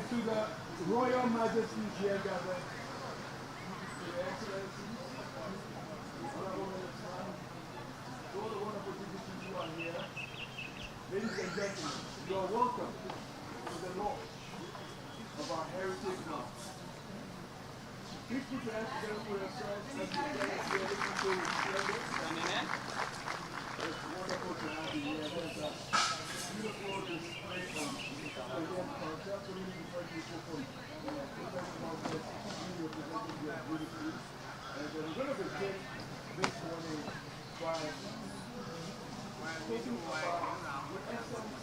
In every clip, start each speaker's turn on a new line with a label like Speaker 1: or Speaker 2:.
Speaker 1: To the Royal Majesties here gathered, to the Excellencies, Honorable Minister, to all the wonderful dignitaries who are here, ladies and gentlemen, you are welcome to the launch of our Heritage Month. Please put your hands together for yourselves as we gather here looking to splendid. It's wonderful to have you here. There's a beautiful display of Indian culture. So many different people from different cultures representing their beautifully. And we're going to begin this morning by talking about the essence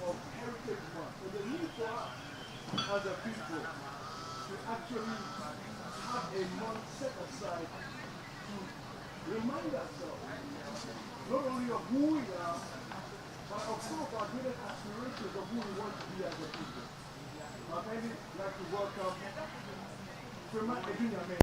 Speaker 1: of Heritage Month. So the need for us as a people to actually have a month set aside to remind ourselves not only of who we are, but of some of our greatest aspirations of who we want to be as a people. I'd really like to welcome Firma Edinyame.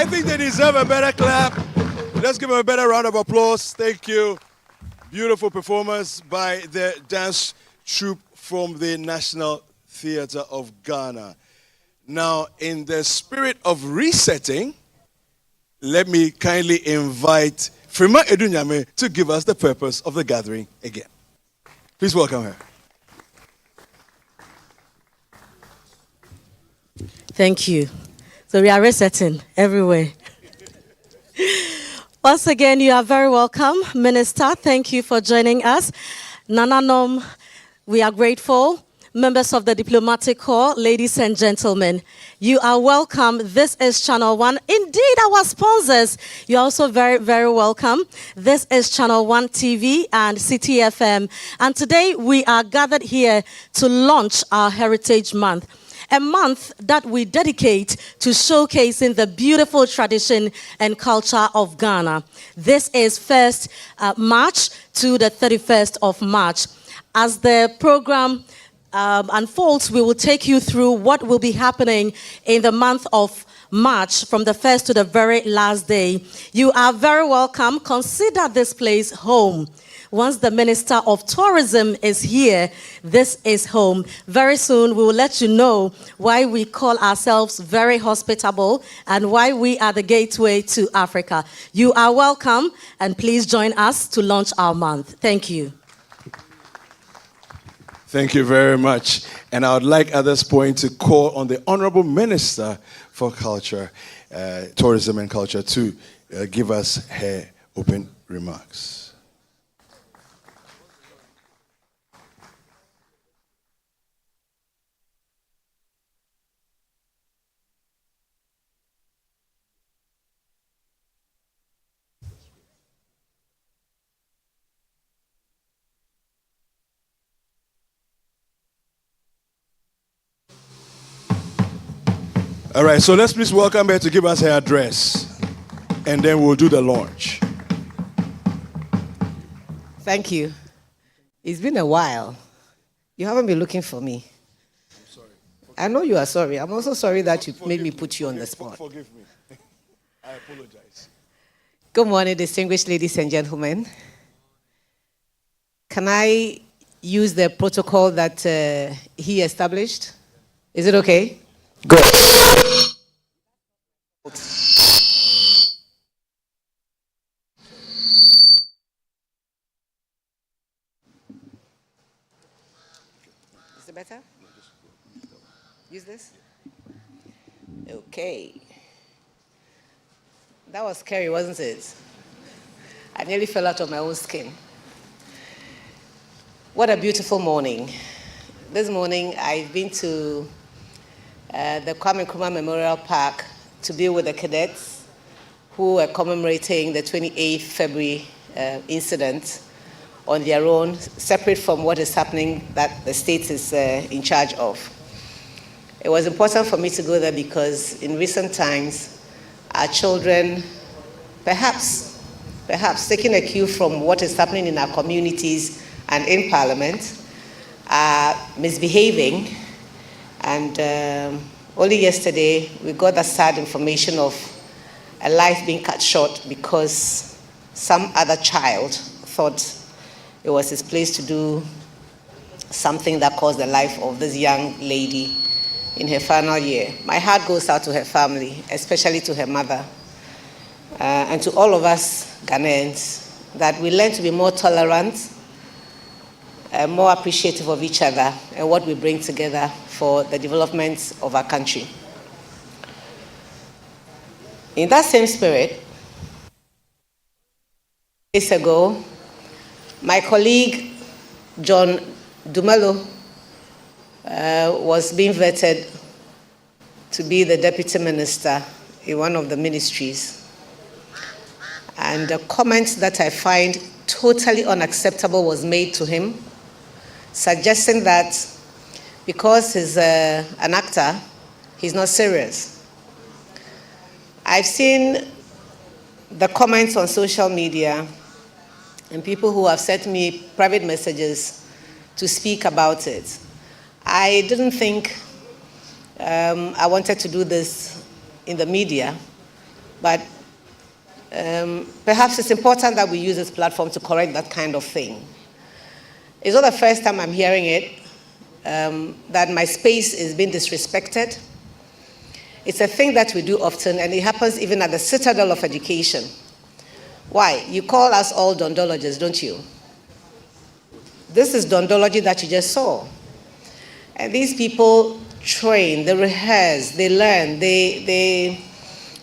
Speaker 1: I think they deserve a better clap. Let's give them a better round of applause. Thank you. Beautiful performance by the dance troupe from the National Theatre of Ghana. Now, in the spirit of resetting, let me kindly invite Frima Edunyame to give us the purpose of the gathering again. Please welcome her.
Speaker 2: Thank you. So we are resetting everywhere. Once again, you are very welcome. Minister, thank you for joining us. Nananom, we are grateful. Members of the Diplomatic Corps, ladies and gentlemen, you are welcome. This is Channel 1. Indeed, our sponsors, you're also very, very welcome. This is Channel 1 TV and CTFM. And today we are gathered here to launch our Heritage Month. A month that we dedicate to showcasing the beautiful tradition and culture of Ghana. This is 1st March to the 31st of March. As the program unfolds, we will take you through what will be happening in the month of March from the 1st to the very last day. You are very welcome. Consider this place home. Once the Minister of Tourism is here, this is home. Very soon, we will let you know why we call ourselves very hospitable and why we are the gateway to Africa. You are welcome, and please join us to launch our month. Thank you.
Speaker 1: Thank you very much. And I would like at this point to call on the Honorable Minister for Culture, Tourism and Culture to give us her open remarks. All right, so let's please welcome her to give us her address, and then we'll do the launch.
Speaker 3: Thank you. It's been a while. You haven't been looking for me.
Speaker 1: I'm sorry.
Speaker 3: I know you are sorry. I'm also sorry that you made me put you on the spot.
Speaker 1: Forgive me. I apologize.
Speaker 3: Good morning, distinguished ladies and gentlemen. Can I use the protocol that he established? Is it okay? Good. Is it better? Use this? Okay. That was scary, wasn't it? I nearly fell out of my own skin. What a beautiful morning. This morning, I've been to the Kwame Nkrumah Memorial Park to be with the cadets who are commemorating the 28th February incident on their own, separate from what is happening that the state is in charge of. It was important for me to go there because in recent times, our children, perhaps taking a cue from what is happening in our communities and in Parliament, are misbehaving. And only yesterday, we got the sad information of a life being cut short because some other child thought it was his place to do something that caused the life of this young lady in her final year. My heart goes out to her family, especially to her mother, and to all of us Ghanaians, that we learn to be more tolerant, more appreciative of each other and what we bring together for the development of our country. In that same spirit, days ago, my colleague John Dumelo was being vetted to be the deputy minister in one of the ministries. And a comment that I find totally unacceptable was made to him, suggesting that because he's an actor, he's not serious. I've seen the comments on social media and people who have sent me private messages to speak about it. I didn't think I wanted to do this in the media, But perhaps it's important that we use this platform to correct that kind of thing. It's not the first time I'm hearing it, that my space is being disrespected. It's a thing that we do often, and it happens even at the citadel of education. Why? You call us all dondologists, don't you? This is dondology that you just saw. And these people train, they rehearse, they learn, they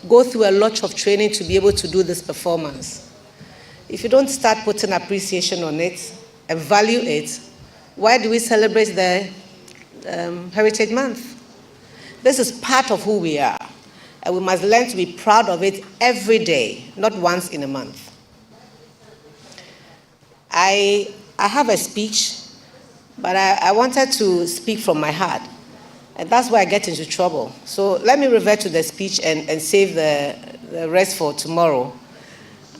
Speaker 3: go through a lot of training to be able to do this performance. If you don't start putting appreciation on it and value it, why do we celebrate the Heritage Month? This is part of who we are, and we must learn to be proud of it every day, not once in a month. I have a speech, but I wanted to speak from my heart, and that's why I get into trouble. So let me revert to the speech and save the rest for tomorrow,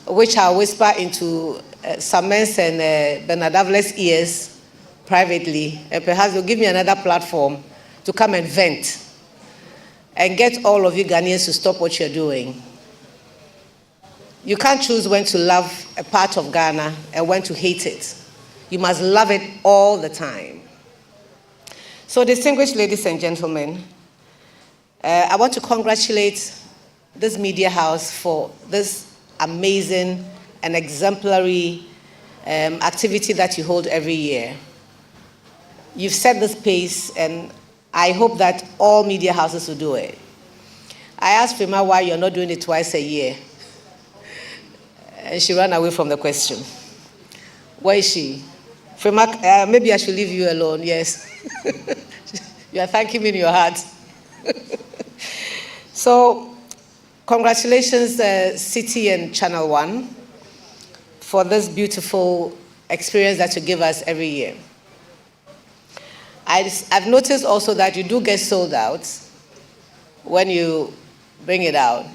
Speaker 3: which I'll whisper into Saman's and Bernard Avle's ears privately, and perhaps they'll give me another platform to come and vent and get all of you Ghanaians to stop what you're doing. You can't choose when to love a part of Ghana and when to hate it. You must love it all the time. So, distinguished ladies and gentlemen, I want to congratulate this media house for this amazing and exemplary activity that you hold every year. You've set this pace, and I hope that all media houses will do it. I asked Fema why you're not doing it twice a year, and she ran away from the question. Where is she? Fema, maybe I should leave you alone. Yes. You are thanking me in your heart. So, congratulations, City and Channel One, for this beautiful experience that you give us every year. I've noticed also that you do get sold out when you bring it out,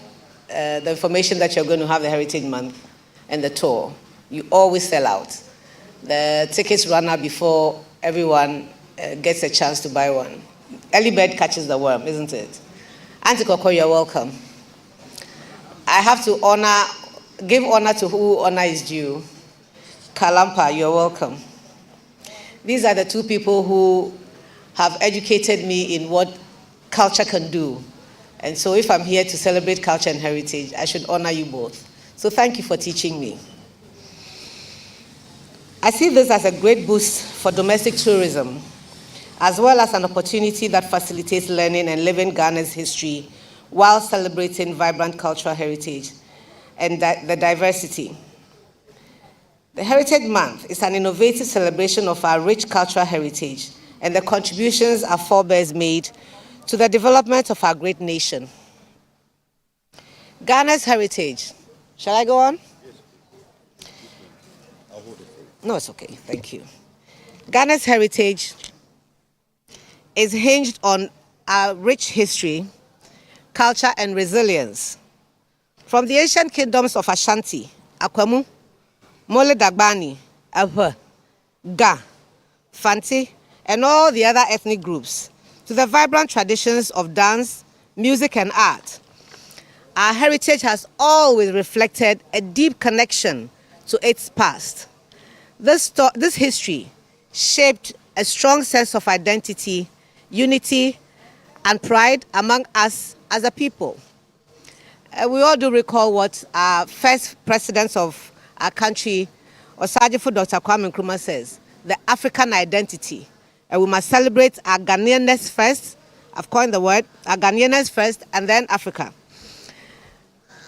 Speaker 3: the information that you're going to have the Heritage Month and the tour. You always sell out. The tickets run out before everyone gets a chance to buy one. Early bird catches the worm, isn't it? Auntie Koko, you're welcome. I have to give honor to who honor is due. Kalampa, you're welcome. These are the two people who have educated me in what culture can do. And so if I'm here to celebrate culture and heritage, I should honor you both. So thank you for teaching me. I see this as a great boost for domestic tourism, as well as an opportunity that facilitates learning and living Ghana's history while celebrating vibrant cultural heritage and the diversity. The Heritage Month is an innovative celebration of our rich cultural heritage and the contributions our forebears made to the development of our great nation. Ghana's heritage. Shall I go on?
Speaker 1: Yes. I'll hold it.
Speaker 3: No, it's okay. Thank you. Ghana's heritage is hinged on our rich history, culture, and resilience. From the ancient kingdoms of Ashanti, Akwamu, Mole Dagbani, Abha, Ga, Fanti, and all the other ethnic groups, to the vibrant traditions of dance, music, and art, our heritage has always reflected a deep connection to its past. This history shaped a strong sense of identity, unity, and pride among us as a people. We all do recall what our first president of our country, Osajifo Dr. Kwame Nkrumah, says, the African identity. And we must celebrate our Ghanaianness first. I've coined the word, our Ghanaianness first, and then Africa.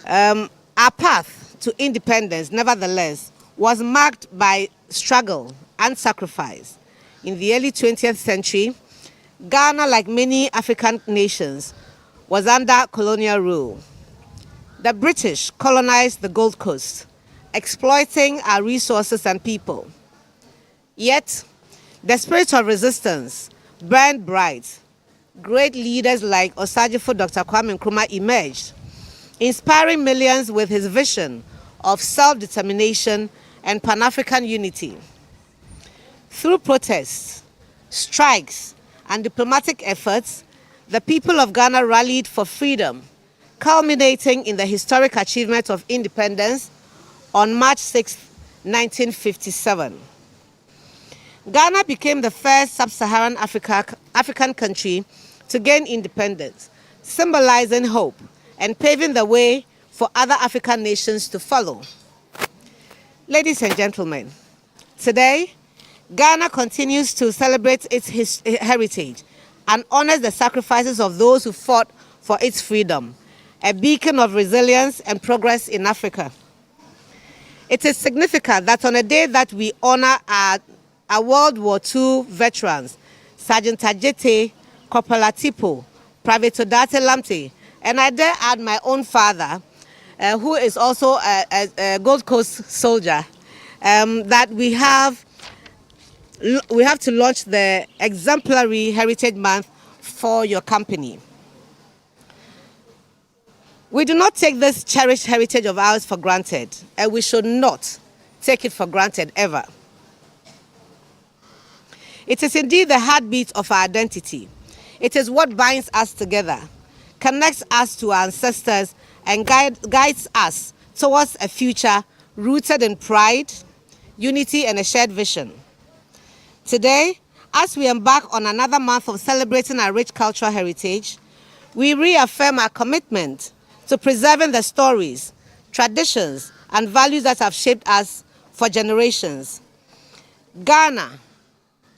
Speaker 3: Our path to independence, nevertheless, was marked by struggle and sacrifice. In the early 20th century, Ghana, like many African nations, was under colonial rule. The British colonized the Gold Coast, exploiting our resources and people. Yet, the spirit of resistance burned bright. Great leaders like Osajifo Dr. Kwame Nkrumah emerged, inspiring millions with his vision of self-determination and Pan-African unity. Through protests, strikes, and diplomatic efforts, the people of Ghana rallied for freedom, culminating in the historic achievement of independence on March 6, 1957. Ghana became the first sub-Saharan African country to gain independence, symbolizing hope and paving the way for other African nations to follow. Ladies and gentlemen, today, Ghana continues to celebrate its heritage and honors the sacrifices of those who fought for its freedom, a beacon of resilience and progress in Africa. It is significant that on a day that we honor our World War II veterans, Sergeant Tajete, Corporal Atipo, Private Odate Lamte, and I dare add my own father, who is also a Gold Coast soldier, that we have to launch the exemplary Heritage Month for your company. We do not take this cherished heritage of ours for granted, and we should not take it for granted ever. It is indeed the heartbeat of our identity. It is what binds us together, connects us to our ancestors, and guides us towards a future rooted in pride, unity, and a shared vision. Today, as we embark on another month of celebrating our rich cultural heritage, we reaffirm our commitment to preserving the stories, traditions, and values that have shaped us for generations. Ghana,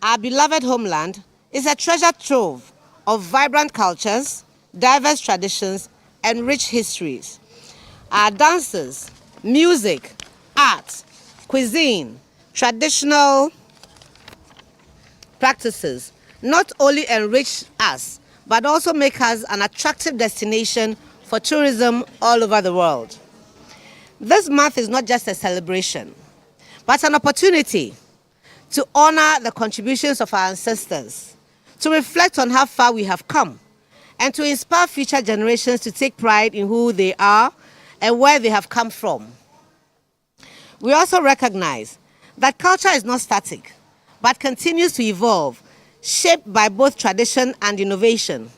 Speaker 3: our beloved homeland, is a treasure trove of vibrant cultures, diverse traditions, and rich histories. Our dances, music, art, cuisine, traditional practices not only enrich us, but also make us an attractive destination for tourism all over the world. This month is not just a celebration, but an opportunity to honor the contributions of our ancestors, to reflect on how far we have come, and to inspire future generations to take pride in who they are and where they have come from. We also recognize that culture is not static, but continues to evolve, shaped by both tradition and innovation.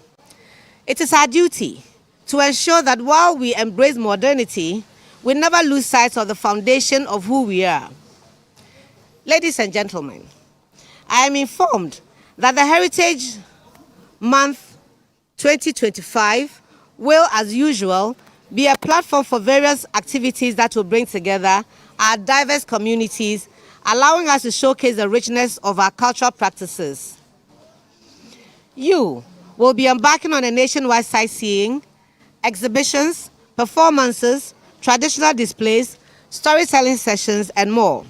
Speaker 3: It is our duty to ensure that while we embrace modernity, we never lose sight of the foundation of who we are. Ladies and gentlemen, I am informed that the Heritage Month 2025 will, as usual, be a platform for various activities that will bring together our diverse communities, allowing us to showcase the richness of our cultural practices. You will be embarking on a nationwide sightseeing, exhibitions, performances, traditional displays, storytelling sessions, and more.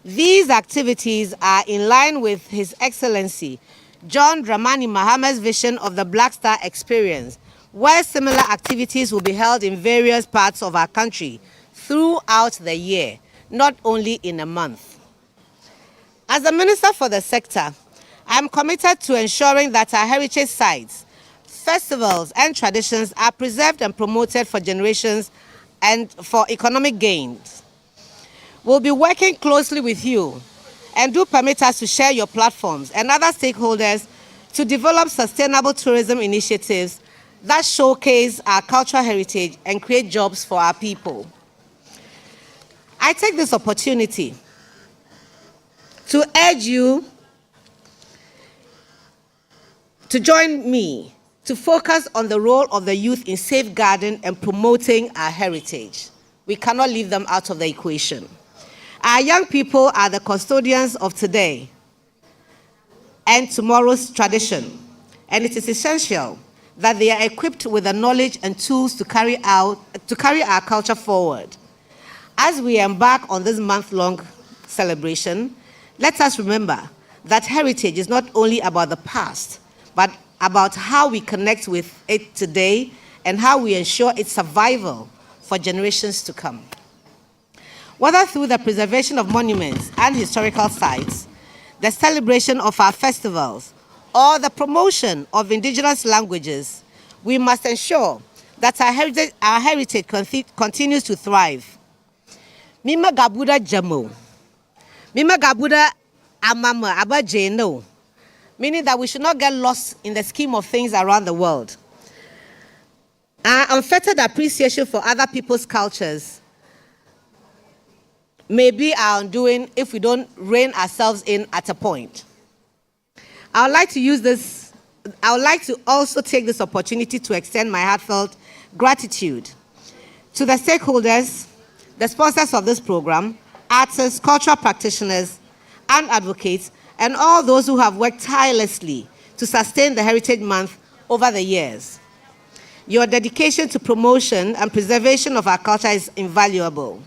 Speaker 3: These activities are in line with His Excellency John Dramani Mahama's vision of the Black Star Experience, where similar activities will be held in various parts of our country throughout the year, not only in a month. As the Minister for the sector, I am committed to ensuring that our heritage sites, festivals, and traditions are preserved and promoted for generations and for economic gains. We'll be working closely with you, and do permit us to share your platforms and other stakeholders to develop sustainable tourism initiatives that showcase our cultural heritage and create jobs for our people. I take this opportunity to urge you to join me to focus on the role of the youth in safeguarding and promoting our heritage. We cannot leave them out of the equation. Our young people are the custodians of today and tomorrow's tradition, and it is essential that they are equipped with the knowledge and tools to carry our culture forward. As we embark on this month-long celebration, let us remember that heritage is not only about the past, but about how we connect with it today and how we ensure its survival for generations to come. Whether through the preservation of monuments and historical sites, the celebration of our festivals, or the promotion of indigenous languages, we must ensure that our heritage continues to thrive. Mima gabuda jamo, mima gabuda amama abajeno, meaning that we should not get lost in the scheme of things around the world. Our unfettered appreciation for other people's cultures may be our undoing if we don't rein ourselves in at a point. I would like to also take this opportunity to extend my heartfelt gratitude to the stakeholders, the sponsors of this program, artists, cultural practitioners, and advocates, and all those who have worked tirelessly to sustain the Heritage Month over the years. Your dedication to promotion and preservation of our culture is invaluable.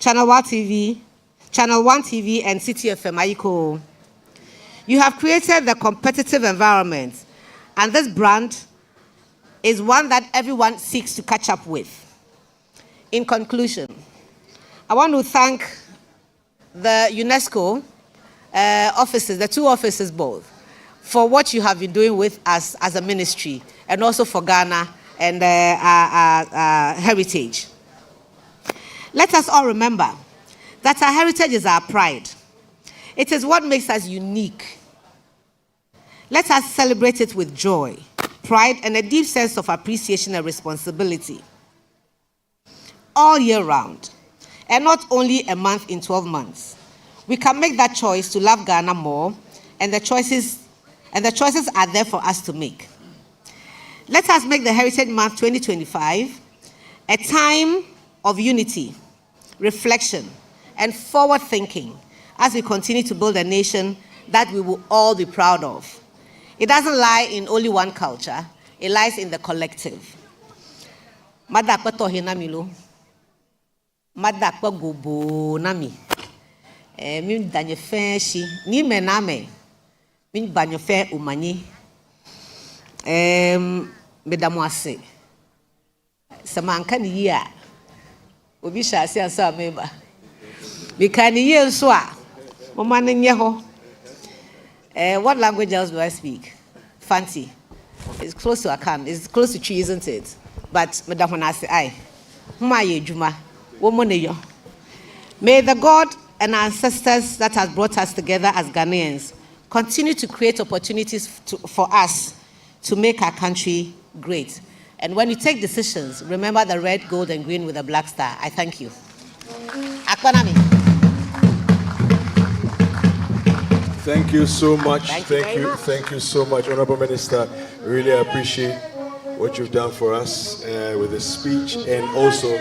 Speaker 3: Channel 1 TV, and City FM, Ayiko. You have created the competitive environment, and this brand is one that everyone seeks to catch up with. In conclusion, I want to thank the UNESCO offices, the two offices both, for what you have been doing with us as a ministry, and also for Ghana and our heritage. Let us all remember that our heritage is our pride. It is what makes us unique. Let us celebrate it with joy, pride, and a deep sense of appreciation and responsibility. All year round, and not only a month in 12 months. We can make that choice to love Ghana more, and the choices are there for us to make. Let us make the Heritage Month 2025 a time of unity, reflection, and forward thinking as we continue to build a nation that we will all be proud of. It doesn't lie in only one culture, it lies in the collective. Madakpato hinamilo. Madakpa gobo nami. Min danyefe shi. Ni mename. Min banyefe umani. Medamuase. Samanka ni ya. Obi shasi asa meba. Bikani ye nswa. Mama nenyeho. What language else do I speak? Fancy. It's close to Akan. It's close to Chi, isn't it? But Madam Honase, I. Humaye Juma. Womoneyo. May the God and our ancestors that has brought us together as Ghanaians continue to create opportunities for us to make our country great. And when you take decisions, remember the red, gold, and green with a black star. I thank you. Akwanami.
Speaker 1: Thank you so much.
Speaker 3: Thank
Speaker 1: you so much, Honorable Minister. Really appreciate what you've done for us with the speech, and also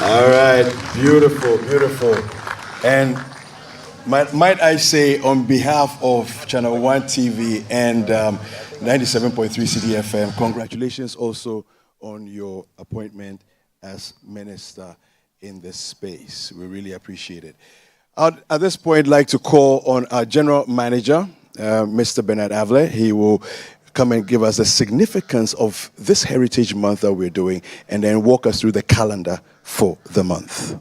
Speaker 1: all right, beautiful, beautiful. And might I say, on behalf of Channel 1 TV and 97.3 CDFM, congratulations also on your appointment as minister in this space. We really appreciate it. At this point, I'd like to call on our general manager, Mr. Bernard Avle. He will come and give us the significance of this Heritage Month that we're doing, and then walk us through the calendar for the month.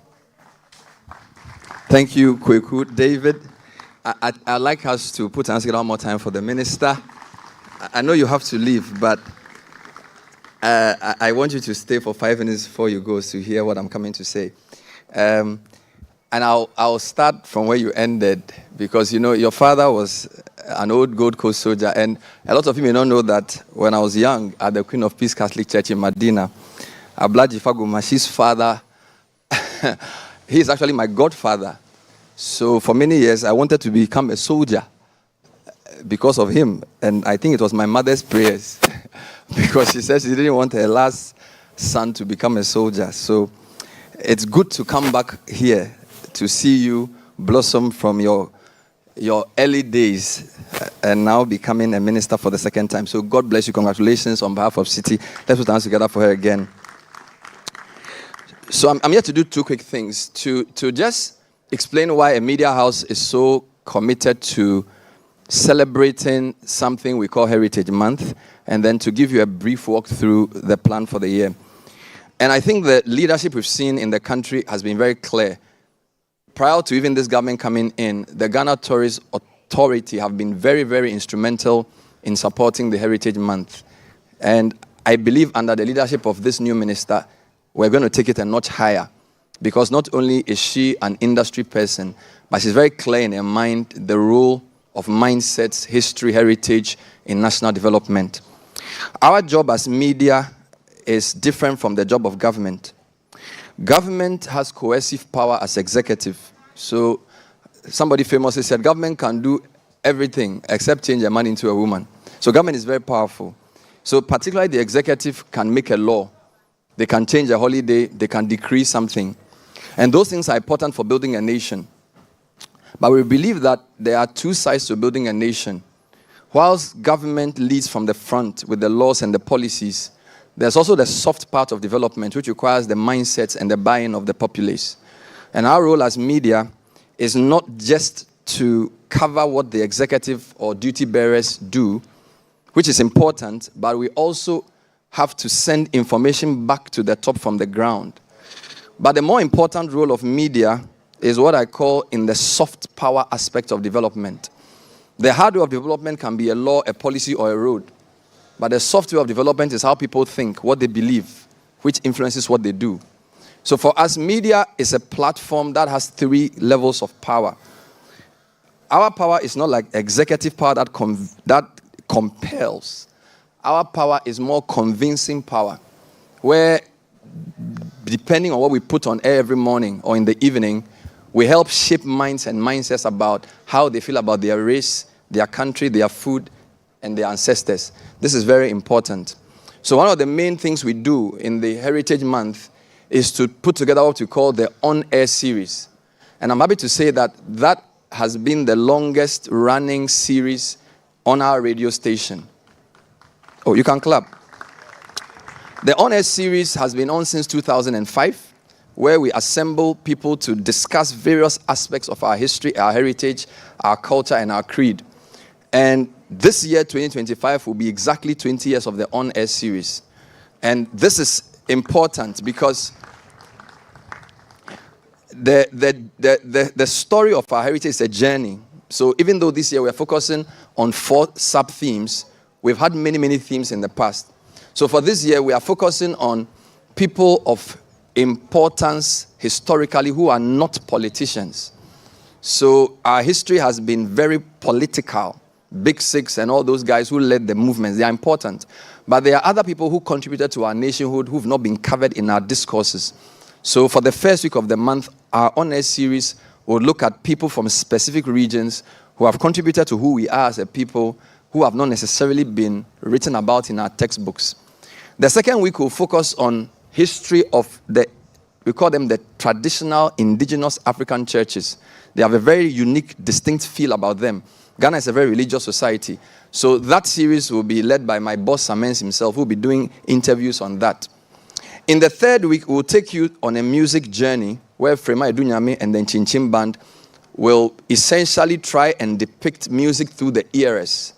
Speaker 4: Thank you, Kweku. David, I'd like us to put hands together one more time for the minister. I know you have to leave, but I want you to stay for 5 minutes before you go to hear what I'm coming to say. And I'll start from where you ended, because, you know, your father was an old Gold Coast soldier, and a lot of you may not know that when I was young at the Queen of Peace Catholic Church in Medina, Ablaji Fagumashi's father, he's actually my godfather. So for many years, I wanted to become a soldier because of him. And I think it was my mother's prayers because she said she didn't want her last son to become a soldier. So it's good to come back here to see you blossom from your early days and now becoming a minister for the second time. So God bless you. Congratulations on behalf of City. Let's put hands together for her again. So I'm here to do two quick things. To just explain why a media house is so committed to celebrating something we call Heritage Month, and then to give you a brief walk through the plan for the year. And I think the leadership we've seen in the country has been very clear prior to even this government coming in, the Ghana Tourist Authority have been very, very instrumental in supporting the Heritage Month. And I believe under the leadership of this new minister, we're going to take it a notch higher. Because not only is she an industry person, but she's very clear in her mind the role of mindsets, history, heritage in national development. Our job as media is different from the job of government. Government has coercive power as executive. So somebody famously said, government can do everything except change a man into a woman. So government is very powerful. So particularly the executive can make a law. They can change a holiday. They can decree something. And those things are important for building a nation. But we believe that there are two sides to building a nation. Whilst government leads from the front with the laws and the policies, there's also the soft part of development, which requires the mindsets and the buy-in of the populace. And our role as media is not just to cover what the executive or duty bearers do, which is important, but we also have to send information back to the top from the ground. But the more important role of media is what I call in the soft power aspect of development. The hardware of development can be a law, a policy, or a road. But the software of development is how people think, what they believe, which influences what they do. So for us, media is a platform that has three levels of power. Our power is not like executive power that compels. Our power is more convincing power, where depending on what we put on air every morning or in the evening, we help shape minds and mindsets about how they feel about their race, their country, their food, and their ancestors. This is very important. So one of the main things we do in the Heritage Month is to put together what we call the on-air series. And I'm happy to say that that has been the longest running series on our radio station. Oh, you can clap. The on-air series has been on since 2005, where we assemble people to discuss various aspects of our history, our heritage, our culture, and our creed. And this year, 2025, will be exactly 20 years of the on-air series. And this is important because the story of our heritage is a journey. So even though this year we're focusing on 4 sub-themes, we've had many, many themes in the past. So for this year, we are focusing on people of importance historically who are not politicians. So our history has been very political. Big Six and all those guys who led the movements, they are important. But there are other people who contributed to our nationhood who've not been covered in our discourses. So for the first week of the month, our on-air series will look at people from specific regions who have contributed to who we are as a people, who have not necessarily been written about in our textbooks. The second week will focus on history of we call them the traditional indigenous African churches. They have a very unique, distinct feel about them. Ghana is a very religious society. So that series will be led by my boss, Samens himself, who will be doing interviews on that. In the third week, we'll take you on a music journey where Frema Edunyame and the Chinchin Band will essentially try and depict music through the eras,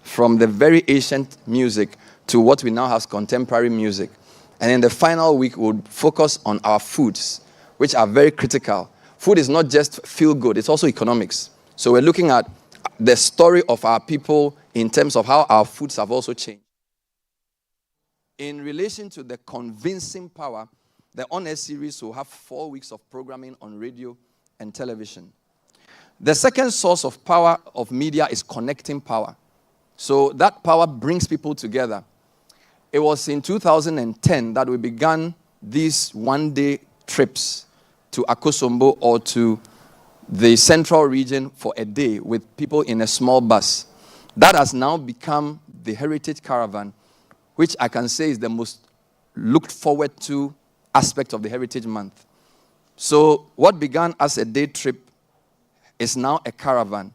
Speaker 4: from the very ancient music to what we now have as contemporary music. And in the final week, we'll focus on our foods, which are very critical. Food is not just feel good, it's also economics. So we're looking at the story of our people in terms of how our foods have also changed. In relation to the convincing power, the on-air series will have 4 weeks of programming on radio and television. The second source of power of media is connecting power. So that power brings people together. It was in 2010 that we began these one-day trips to Akosombo or to the central region for a day with people in a small bus. That has now become the Heritage Caravan, which I can say is the most looked forward to aspect of the Heritage Month. So what began as a day trip is now a caravan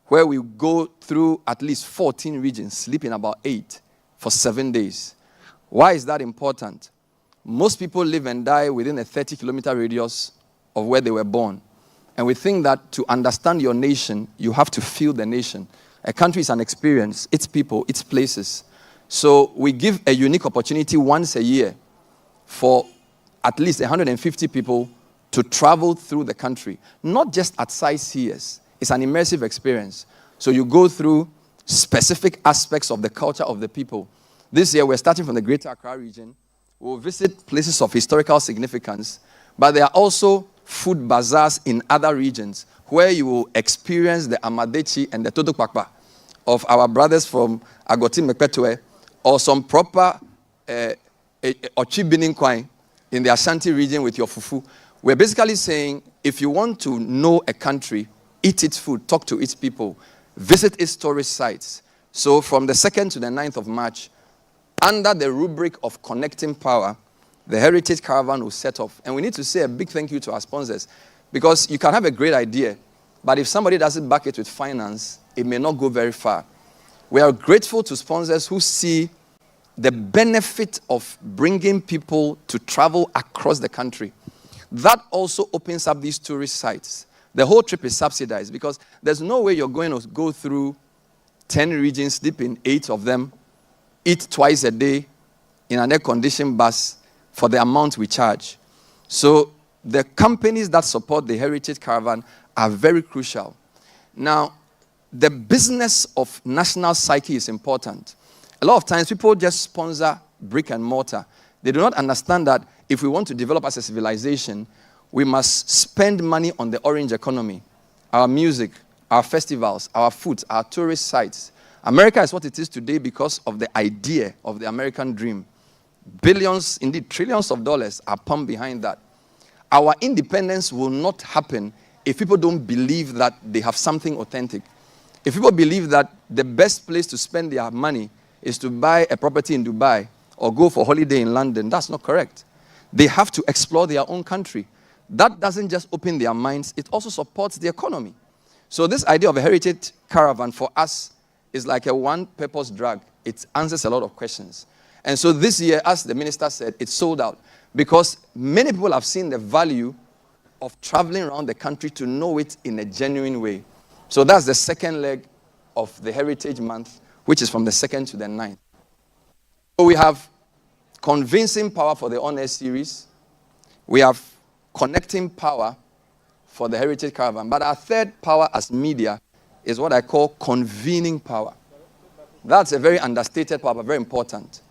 Speaker 4: where we go through at least 14 regions, sleep in about 8 for 7 days. Why is that important? Most people live and die within a 30-kilometer radius of where they were born. And we think that to understand your nation, you have to feel the nation. A country is an experience, its people, its places. So we give a unique opportunity once a year for at least 150 people to travel through the country, not just at sightseers. It's an immersive experience. So you go through specific aspects of the culture of the people. This year, we're starting from the Greater Accra region. We'll visit places of historical significance, but there are also food bazaars in other regions where you will experience the Amadechi and the Todokpakpa of our brothers from Agoti Mekpetwe, or some proper Ochibininkwain in the Ashanti region with your fufu. We're basically saying, if you want to know a country, eat its food, talk to its people, visit its tourist sites. So from the 2nd to the 9th of March, under the rubric of connecting power, the Heritage Caravan will set off. And we need to say a big thank you to our sponsors, because you can have a great idea, but if somebody doesn't back it with finance, it may not go very far. We are grateful to sponsors who see the benefit of bringing people to travel across the country. That also opens up these tourist sites. The whole trip is subsidized, because there's no way you're going to go through 10 regions, sleep in 8 of them, eat twice a day in an air-conditioned bus for the amount we charge. So the companies that support the Heritage Caravan are very crucial. Now, the business of national psyche is important. A lot of times people just sponsor brick and mortar. They do not understand that if we want to develop as a civilization, we must spend money on the orange economy, our music, our festivals, our food, our tourist sites. America is what it is today because of the idea of the American dream. Billions, indeed trillions of dollars are pumped behind that. Our independence will not happen if people don't believe that they have something authentic. If people believe that the best place to spend their money is to buy a property in Dubai or go for holiday in London, that's not correct. They have to explore their own country. That doesn't just open their minds, it also supports the economy. So this idea of a heritage caravan for us is like a one-purpose drug. It answers a lot of questions. And so this year, as the minister said, it's sold out because many people have seen the value of traveling around the country to know it in a genuine way. So that's the second leg of the Heritage Month, which is from the 2nd to the 9th. So we have convincing power for the On-Air series. We have connecting power for the Heritage Caravan. But our third power as media is what I call convening power. That's a very understated power, but very important.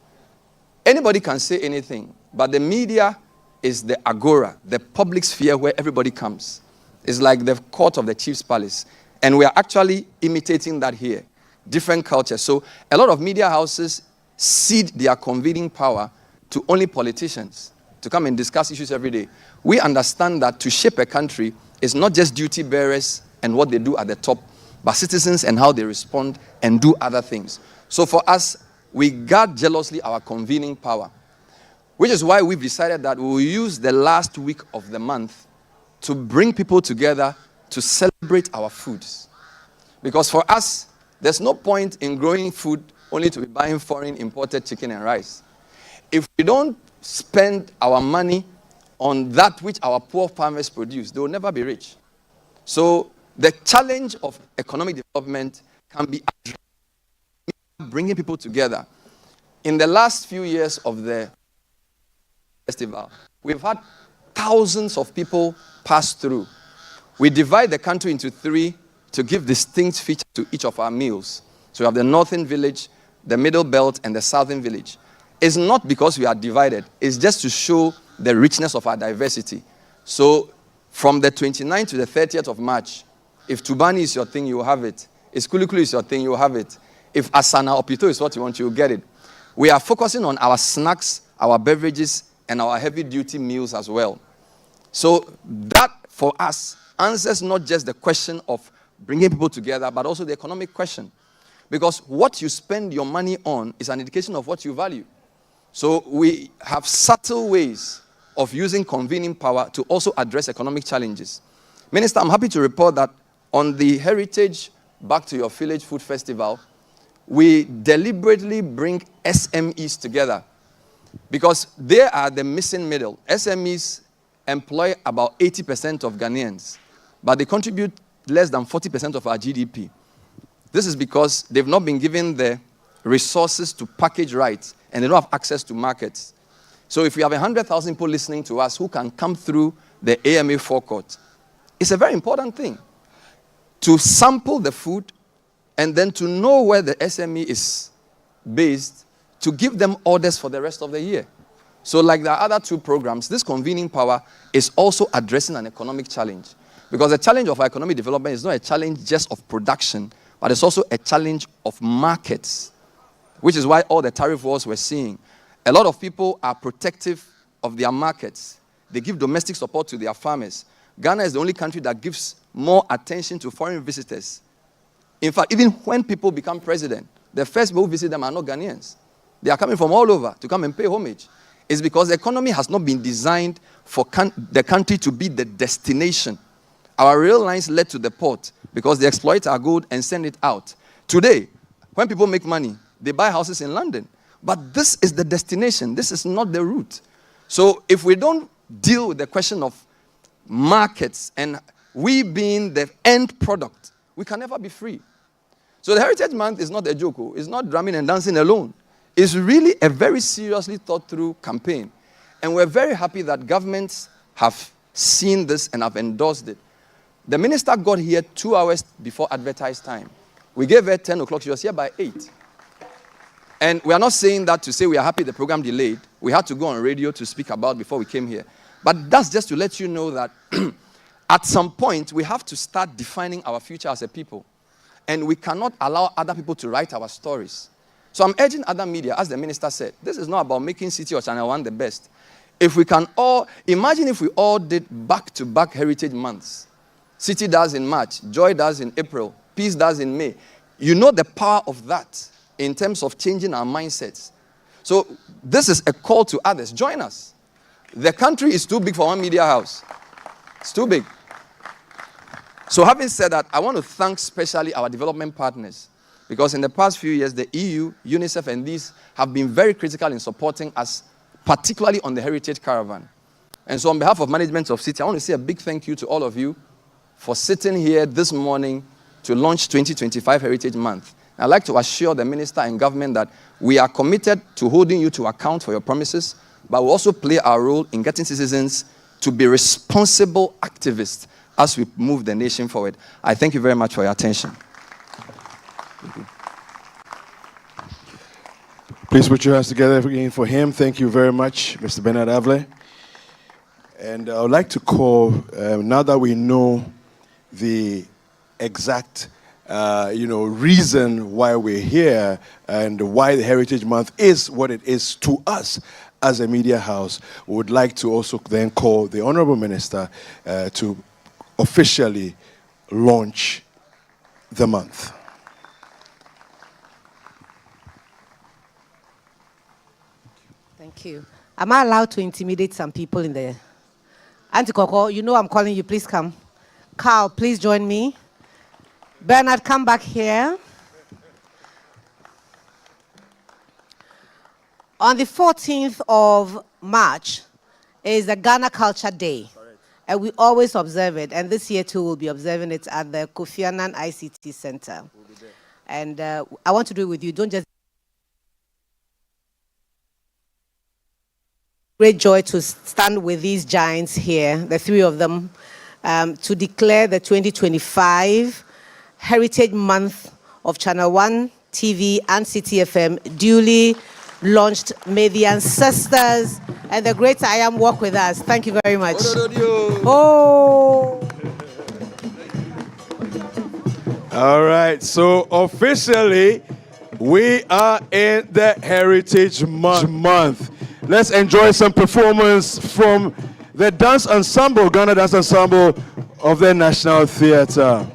Speaker 4: Anybody can say anything, but the media is the agora, the public sphere where everybody comes. It's like the court of the chief's palace. And we are actually imitating that here. Different cultures. So a lot of media houses cede their convening power to only politicians to come and discuss issues every day. We understand that to shape a country is not just duty bearers and what they do at the top, but citizens and how they respond and do other things. So for us, we guard jealously our convening power, which is why we've decided that we will use the last week of the month to bring people together to celebrate our foods. Because for us, there's no point in growing food only to be buying foreign imported chicken and rice. If we don't spend our money on that which our poor farmers produce, they will never be rich. So the challenge of economic development can be addressed by bringing people together. In the last few years of the festival, we've had thousands of people pass through. We divide the country into 3 to give distinct features to each of our meals. So we have the northern village, the middle belt, and the southern village. It's not because we are divided. It's just to show the richness of our diversity. So from the 29th to the 30th of March, if Tubani is your thing, you will have it. If Kulikuli is your thing, you will have it. If Asana Opito is what you want, you will get it. We are focusing on our snacks, our beverages, and our heavy-duty meals as well. So that, for us, answers not just the question of bringing people together, but also the economic question. Because what you spend your money on is an indication of what you value. So we have subtle ways of using convening power to also address economic challenges. Minister, I'm happy to report that on the Heritage Back to Your Village Food Festival, we deliberately bring SMEs together because they are the missing middle. SMEs employ about 80% of Ghanaians, but they contribute less than 40% of our GDP. This is because they've not been given the resources to package right, and they don't have access to markets. So if we have 100,000 people listening to us who can come through the AMA forecourt, it's a very important thing to sample the food and then to know where the SME is based to give them orders for the rest of the year. So like the other two programs, this convening power is also addressing an economic challenge. Because the challenge of economic development is not a challenge just of production, but it's also a challenge of markets, which is why all the tariff wars we're seeing. A lot of people are protective of their markets. They give domestic support to their farmers. Ghana is the only country that gives more attention to foreign visitors. In fact, even when people become president, the first people who visit them are not Ghanaians. They are coming from all over to come and pay homage. It's because the economy has not been designed for the country to be the destination. Our rail lines led to the port because they exploit our gold and send it out. Today, when people make money, they buy houses in London. But this is the destination. This is not the route. So if we don't deal with the question of markets and we being the end product, we can never be free. So the Heritage Month is not a joke. It's not drumming and dancing alone. It's really a very seriously thought through campaign. And we're very happy that governments have seen this and have endorsed it. The minister got here 2 hours before advertised time. We gave her 10 o'clock. She was here by 8. And we are not saying that to say we are happy the program delayed. We had to go on radio to speak about before we came here. But that's just to let you know that at some point, we have to start defining our future as a people. And we cannot allow other people to write our stories. So I'm urging other media, as the minister said, this is not about making City or Channel One the best. If we can all, imagine if we all did back-to-back heritage months. City does in March, Joy does in April, Peace does in May. You know the power of that in terms of changing our mindsets. So this is a call to others. Join us. The country is too big for one media house. It's too big. So having said that, I want to thank especially our development partners. Because in the past few years, the EU, UNICEF, and these have been very critical in supporting us, particularly on the Heritage Caravan. And so on behalf of management of City, I want to say a big thank you to all of you for sitting here this morning to launch 2025 Heritage Month. I'd like to assure the minister and government that we are committed to holding you to account for your promises, but we also play our role in getting citizens to be responsible activists as we move the nation forward. I thank you very much for your attention.
Speaker 1: Please put your hands together again for him. Thank you very much, Mr. Bernard Avle. And I would like to call, now that we know the exact reason why we're here and why the Heritage Month is what it is to us as a media house, we would like to also then call the Honorable Minister to officially launch the month.
Speaker 3: Thank you. Am I allowed to intimidate some people in there? Auntie Coco, you know I'm calling you. Please come. Carl, please join me. Bernard, come back here. On the 14th of March is the Ghana Culture Day. Correct. And we always observe it. And this year, too, we'll be observing it at the Kofi Annan ICT Center. We'll be there. And I want to do it with you. Don't just... Great joy to stand with these giants here, the three of them, to declare the 2025 Heritage Month of Channel One TV and City FM duly launched. May the ancestors and the great I Am walk with us. Thank you very much. Oh.
Speaker 1: All right, so officially, we are in the Heritage Month. Let's enjoy some performance from the dance ensemble, Ghana Dance Ensemble of the National Theatre.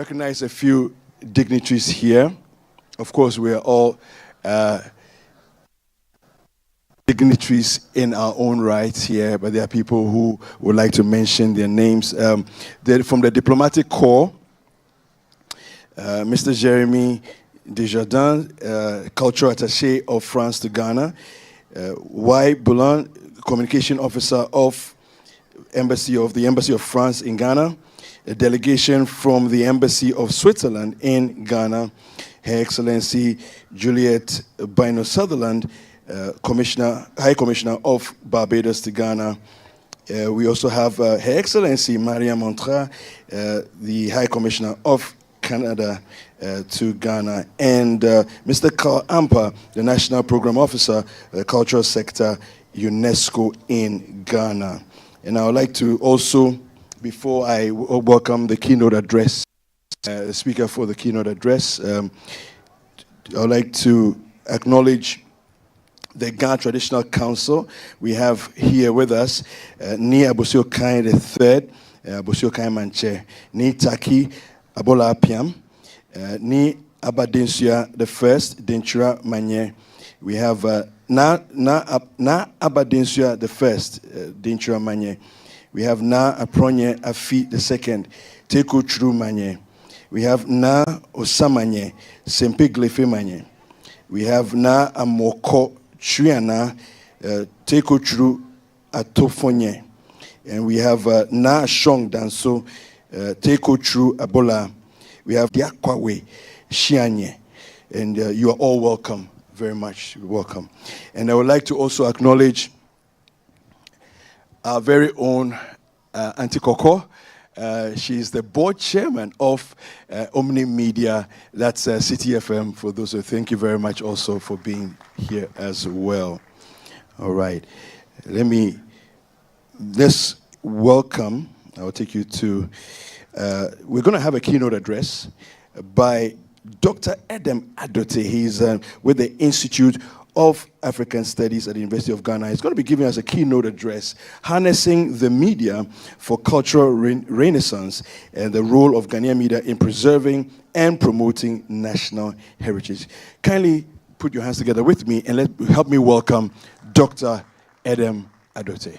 Speaker 1: recognize a few dignitaries here. Of course, we are all dignitaries in our own rights here, but there are people who would like to mention their names. They're from the Diplomatic Corps, Mr. Jeremy Desjardins, Cultural Attaché of France to Ghana, Y. Boulan, Communication Officer of the Embassy of France in Ghana, a delegation from the Embassy of Switzerland in Ghana, Her Excellency Juliet Bino Sutherland, High Commissioner of Barbados to Ghana. We also have Her Excellency Maria Montra, the High Commissioner of Canada to Ghana, and Mr. Carl Amper, the National Program Officer, Cultural Sector, UNESCO in Ghana. And I would like to also, before I welcome the keynote address, the speaker for the keynote address, I would like to acknowledge the Ghana Traditional Council. We have here with us Ni Abosio Kain III, Abosio Kain Manche, Ni Taki Abola Apiam, Ni Abadensua I, Denchura Manye. We have Na Abadensua I, Denchura Manye. We have Na Apronye Afi II, Teku Churu Manye. We have Na Osamanye, Sempe Glefe Manye. We have Na Amoko Chuyana, Teko Churu Atofonye. And we have Na Shong Danso, Teko Churu Abola. We have Diakwawe Shianye. And you are all welcome, very much welcome. And I would like to also acknowledge our very own Auntie Coco. She is the board chairman of Omni Media, that's City FM, for those who thank you very much also for being here as well. All right, let's welcome, I'll take you to, we're going to have a keynote address by Dr. Edem Adote. He's with the Institute of African Studies at the University of Ghana. He's going to be giving us a keynote address, harnessing the media for cultural renaissance and the role of Ghanaian media in preserving and promoting national heritage. Kindly put your hands together with me and help me welcome Dr. Edem Adote.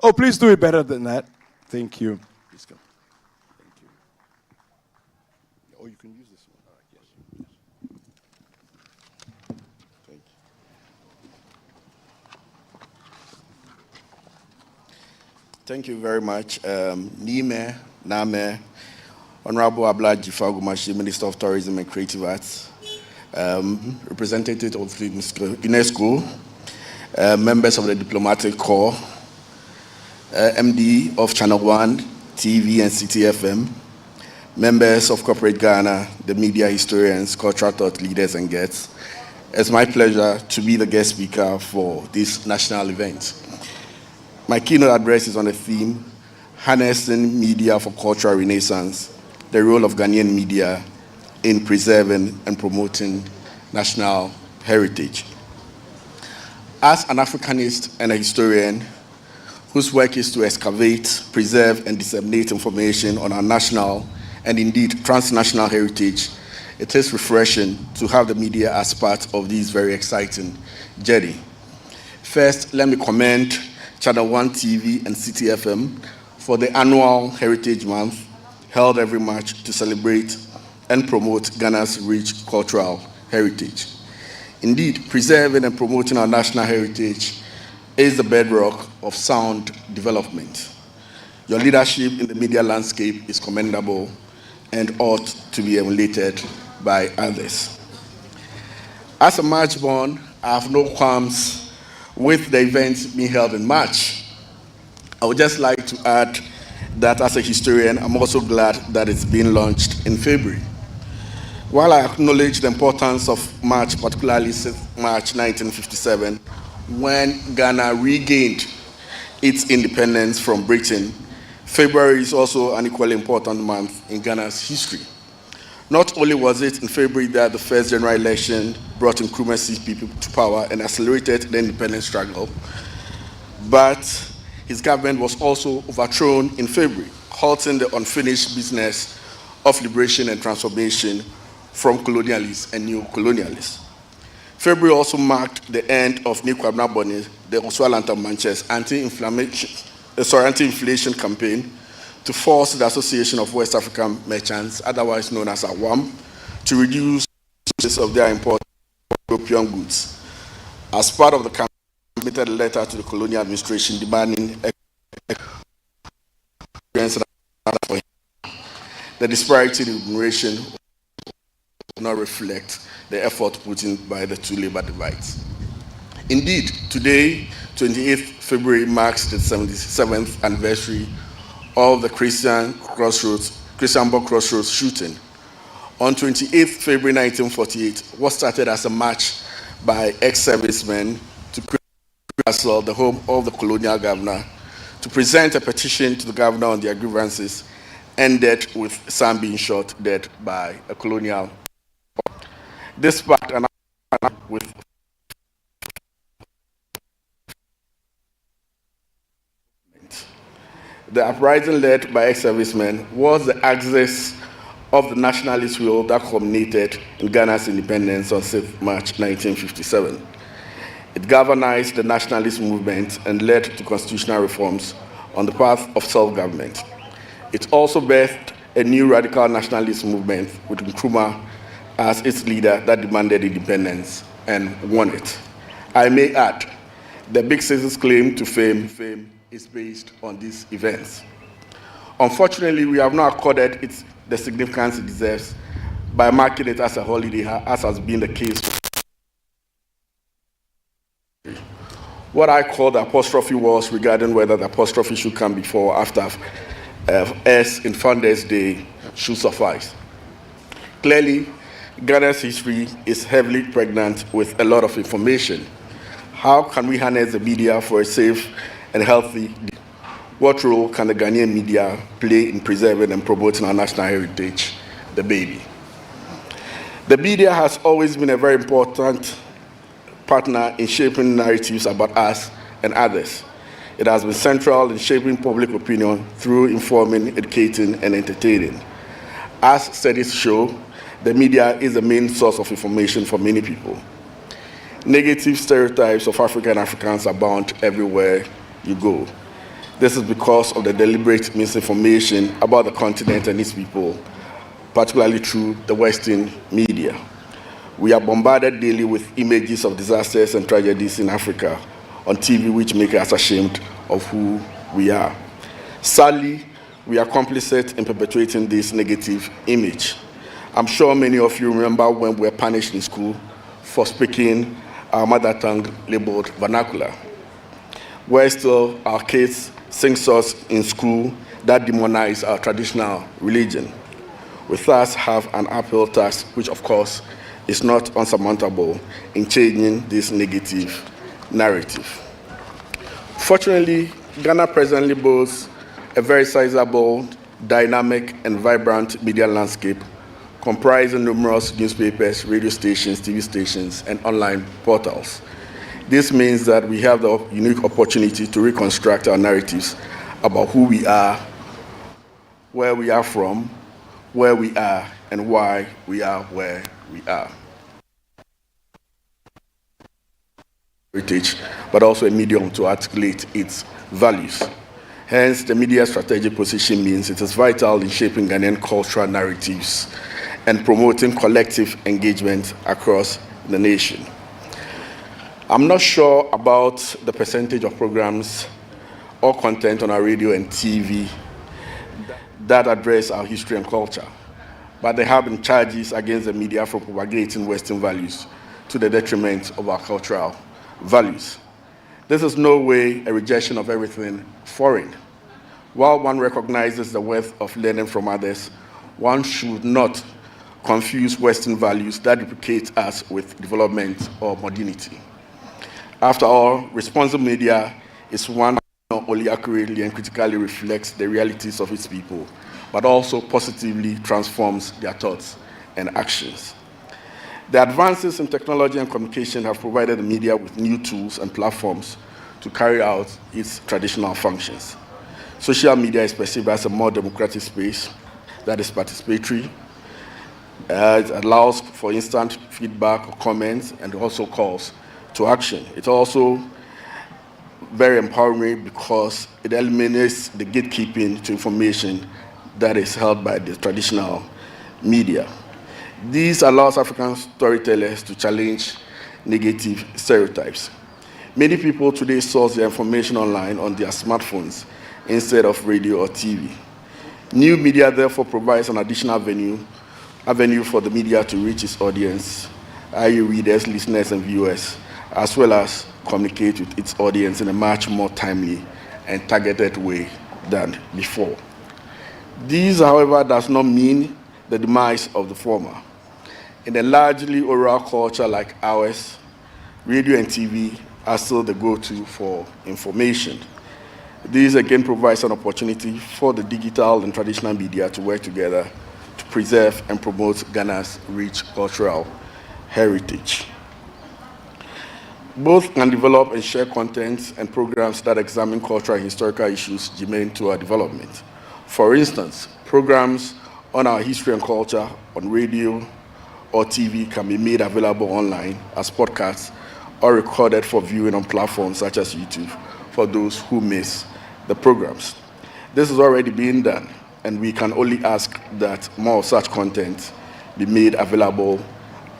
Speaker 1: Oh, please do it better than that. Thank you. Please come. Thank you. Oh, you can use this one. All right, yes. Thank you.
Speaker 5: Thank you very much. Nime, Name, Honorable Ablaji Fagumashi, Minister of Tourism and Creative Arts, representative of the UNESCO, members of the Diplomatic Corps, MD of Channel 1, TV and City FM, members of Corporate Ghana, the media historians, cultural thought leaders and guests. It's my pleasure to be the guest speaker for this national event. My keynote address is on the theme, Harnessing Media for Cultural Renaissance, the role of Ghanaian media in preserving and promoting national heritage. As an Africanist and a historian whose work is to excavate, preserve, and disseminate information on our national and indeed transnational heritage, it is refreshing to have the media as part of this very exciting journey. First, let me commend Channel 1 TV and City FM for the annual Heritage Month held every March to celebrate and promote Ghana's rich cultural heritage. Indeed, preserving and promoting our national heritage is the bedrock of sound development. Your leadership in the media landscape is commendable and ought to be emulated by others. As a March-born, I have no qualms with the events being held in March. I would just like to add that as a historian, I'm also glad that it's been launched in February. While I acknowledge the importance of March, particularly since March 1957, when Ghana regained its independence from Britain, February is also an equally important month in Ghana's history. Not only was it in February that the first general election brought Nkrumah people to power and accelerated the independence struggle, but his government was also overthrown in February, halting the unfinished business of liberation and transformation from colonialists and neo-colonialists. February also marked the end of Nick Kwabena the Oswald Manches anti-inflation campaign to force the Association of West African Merchants, otherwise known as AWAM, to reduce the prices of their imported European goods. As part of the campaign, we submitted a letter to the colonial administration demanding the disparity in remuneration will not reflect the effort put in by the two labor divides. Indeed, today, 28th February, marks the 77th anniversary of the Christian Bock Crossroads shooting. On 28th February 1948, what started as a march by ex-servicemen to Castle, the home of the colonial governor, to present a petition to the governor on their grievances, ended with some being shot dead by a colonial. This sparked an with the uprising led by ex-servicemen was the axis of the nationalist will that culminated in Ghana's independence on 6th March 1957. It galvanized the nationalist movement and led to constitutional reforms on the path of self-government. It also birthed a new radical nationalist movement with Nkrumah as its leader that demanded independence and won it. I may add, the Big Six's claim to fame is based on these events. Unfortunately, we have not accorded it the significance it deserves by marking it as a holiday, as has been the case. What I call the apostrophe wars regarding whether the apostrophe should come before or after S in Founders Day should suffice. Clearly, Ghana's history is heavily pregnant with a lot of information. How can we harness the media for a safe and healthy? What role can the Ghanaian media play in preserving and promoting our national heritage, the baby? The media has always been a very important partner in shaping narratives about us and others. It has been central in shaping public opinion through informing, educating, and entertaining. As studies show, the media is the main source of information for many people. Negative stereotypes of Africa and Africans abound everywhere you go. This is because of the deliberate misinformation about the continent and its people, particularly through the Western media. We are bombarded daily with images of disasters and tragedies in Africa on TV, which make us ashamed of who we are. Sadly, we are complicit in perpetuating this negative image. I'm sure many of you remember when we were punished in school for speaking our mother tongue labeled vernacular, where still our kids sing songs in school that demonize our traditional religion. We thus have an uphill task, which of course is not unsurmountable in changing this negative narrative. Fortunately, Ghana presently boasts a very sizable, dynamic, and vibrant media landscape comprising numerous newspapers, radio stations, TV stations, and online portals. This means that we have the unique opportunity to reconstruct our narratives about who we are, where we are from, where we are, and why we are where we are. Heritage, but also a medium to articulate its values. Hence, the media's strategic position means it is vital in shaping Ghanaian cultural narratives and promoting collective engagement across the nation. I'm not sure about the percentage of programs or content on our radio and TV that address our history and culture, but there have been charges against the media for propagating Western values to the detriment of our cultural values. This is no way a rejection of everything foreign. While one recognizes the worth of learning from others, one should not confuse Western values that duplicate us with development or modernity. After all, responsible media is one that not only accurately and critically reflects the realities of its people, but also positively transforms their thoughts and actions. The advances in technology and communication have provided the media with new tools and platforms to carry out its traditional functions. Social media is perceived as a more democratic space that is participatory. It allows for instant feedback or comments and also calls to action. It's also very empowering because it eliminates the gatekeeping to information that is held by the traditional media. This allows African storytellers to challenge negative stereotypes. Many people today source their information online on their smartphones instead of radio or TV. New media therefore provides an additional avenue for the media to reach its audience, i.e. readers, listeners, and viewers, as well as communicate with its audience in a much more timely and targeted way than before. This, however, does not mean the demise of the former. In a largely oral culture like ours, radio and TV are still the go-to for information. This again provides an opportunity for the digital and traditional media to work together to preserve and promote Ghana's rich cultural heritage. Both can develop and share content and programs that examine cultural and historical issues germane to our development. For instance, programs on our history and culture on radio or TV can be made available online as podcasts or recorded for viewing on platforms such as YouTube for those who miss the programs. This is already being done, and we can only ask that more of such content be made available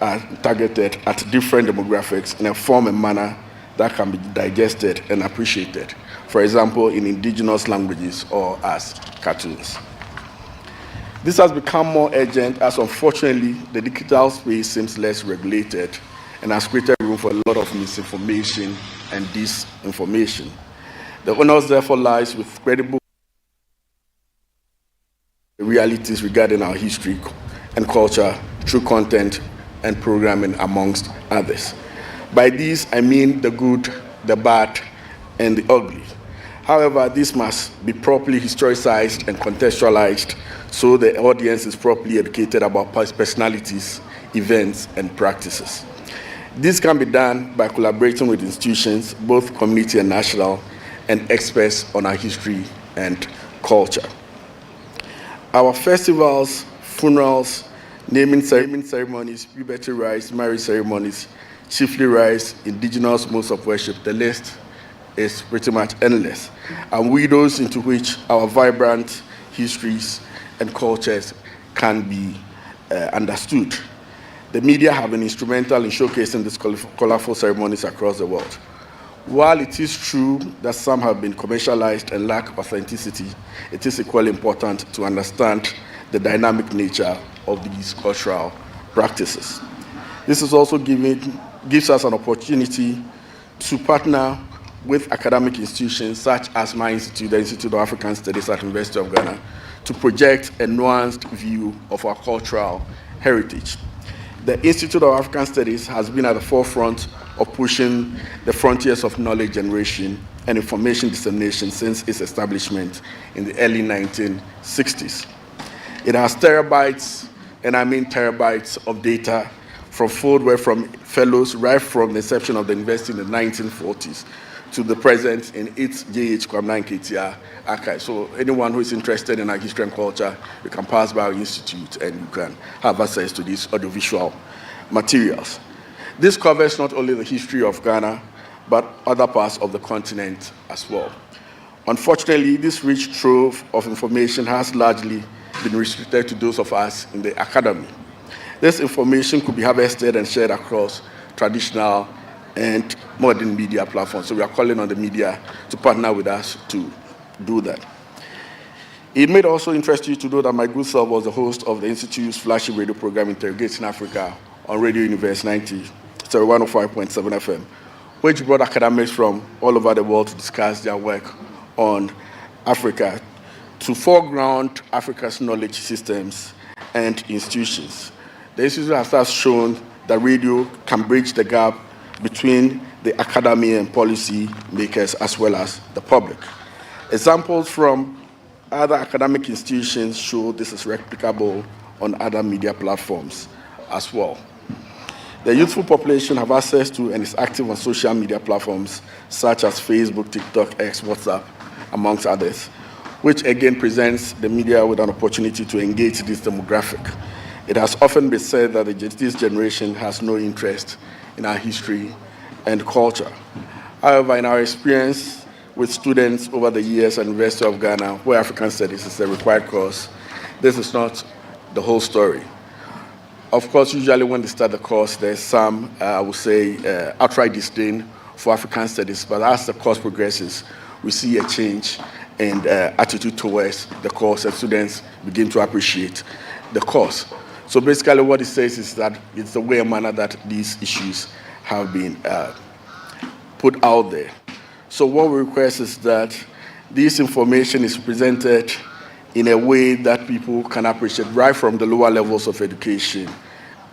Speaker 5: and targeted at different demographics in a form and manner that can be digested and appreciated, for example, in indigenous languages or as cartoons. This has become more urgent as, unfortunately, the digital space seems less regulated and has created room for a lot of misinformation and disinformation. The onus therefore lies with credible realities regarding our history and culture through content and programming, amongst others. By this, I mean the good, the bad, and the ugly. However, this must be properly historicized and contextualized so the audience is properly educated about personalities, events, and practices. This can be done by collaborating with institutions, both community and national, and experts on our history and culture. Our festivals, funerals, naming ceremonies, puberty rites, marriage ceremonies, chiefly rites, indigenous modes of worship, the list is pretty much endless, and windows into which our vibrant histories and cultures can be understood. The media have been instrumental in showcasing these colorful ceremonies across the world. While it is true that some have been commercialized and lack authenticity, it is equally important to understand the dynamic nature of these cultural practices. This is also gives us an opportunity to partner with academic institutions such as my institute, the Institute of African Studies at the University of Ghana, to project a nuanced view of our cultural heritage. The Institute of African Studies has been at the forefront of pushing the frontiers of knowledge generation and information dissemination since its establishment in the early 1960s. It has terabytes, and I mean terabytes, of data from fieldwork from fellows right from the inception of the university in the 1940s to the present in its J.H. Kwamina Nketia archive. So anyone who is interested in our history and culture, you can pass by our institute and you can have access to these audiovisual materials. This covers not only the history of Ghana, but other parts of the continent as well. Unfortunately, this rich trove of information has largely been restricted to those of us in the academy. This information could be harvested and shared across traditional and modern media platforms. So we are calling on the media to partner with us to do that. It may also interest you to know that my good self was the host of the Institute's flagship radio program, Interrogating Africa, on Radio Universe 105.7 FM, which brought academics from all over the world to discuss their work on Africa, to foreground Africa's knowledge systems and institutions. The Institute has thus shown that radio can bridge the gap between the academy and policy makers as well as the public. Examples from other academic institutions show this is replicable on other media platforms as well. The youthful population have access to and is active on social media platforms such as Facebook, TikTok, X, WhatsApp, amongst others, which again presents the media with an opportunity to engage this demographic. It has often been said that this generation has no interest in our history and culture. However, in our experience with students over the years at the University of Ghana, where African Studies is a required course, this is not the whole story. Of course, usually when they start the course, there's some, I would say, outright disdain for African Studies, but as the course progresses, we see a change in attitude towards the course, and students begin to appreciate the course. So basically what it says is that it's the way and manner that these issues have been put out there. So what we request is that this information is presented in a way that people can appreciate right from the lower levels of education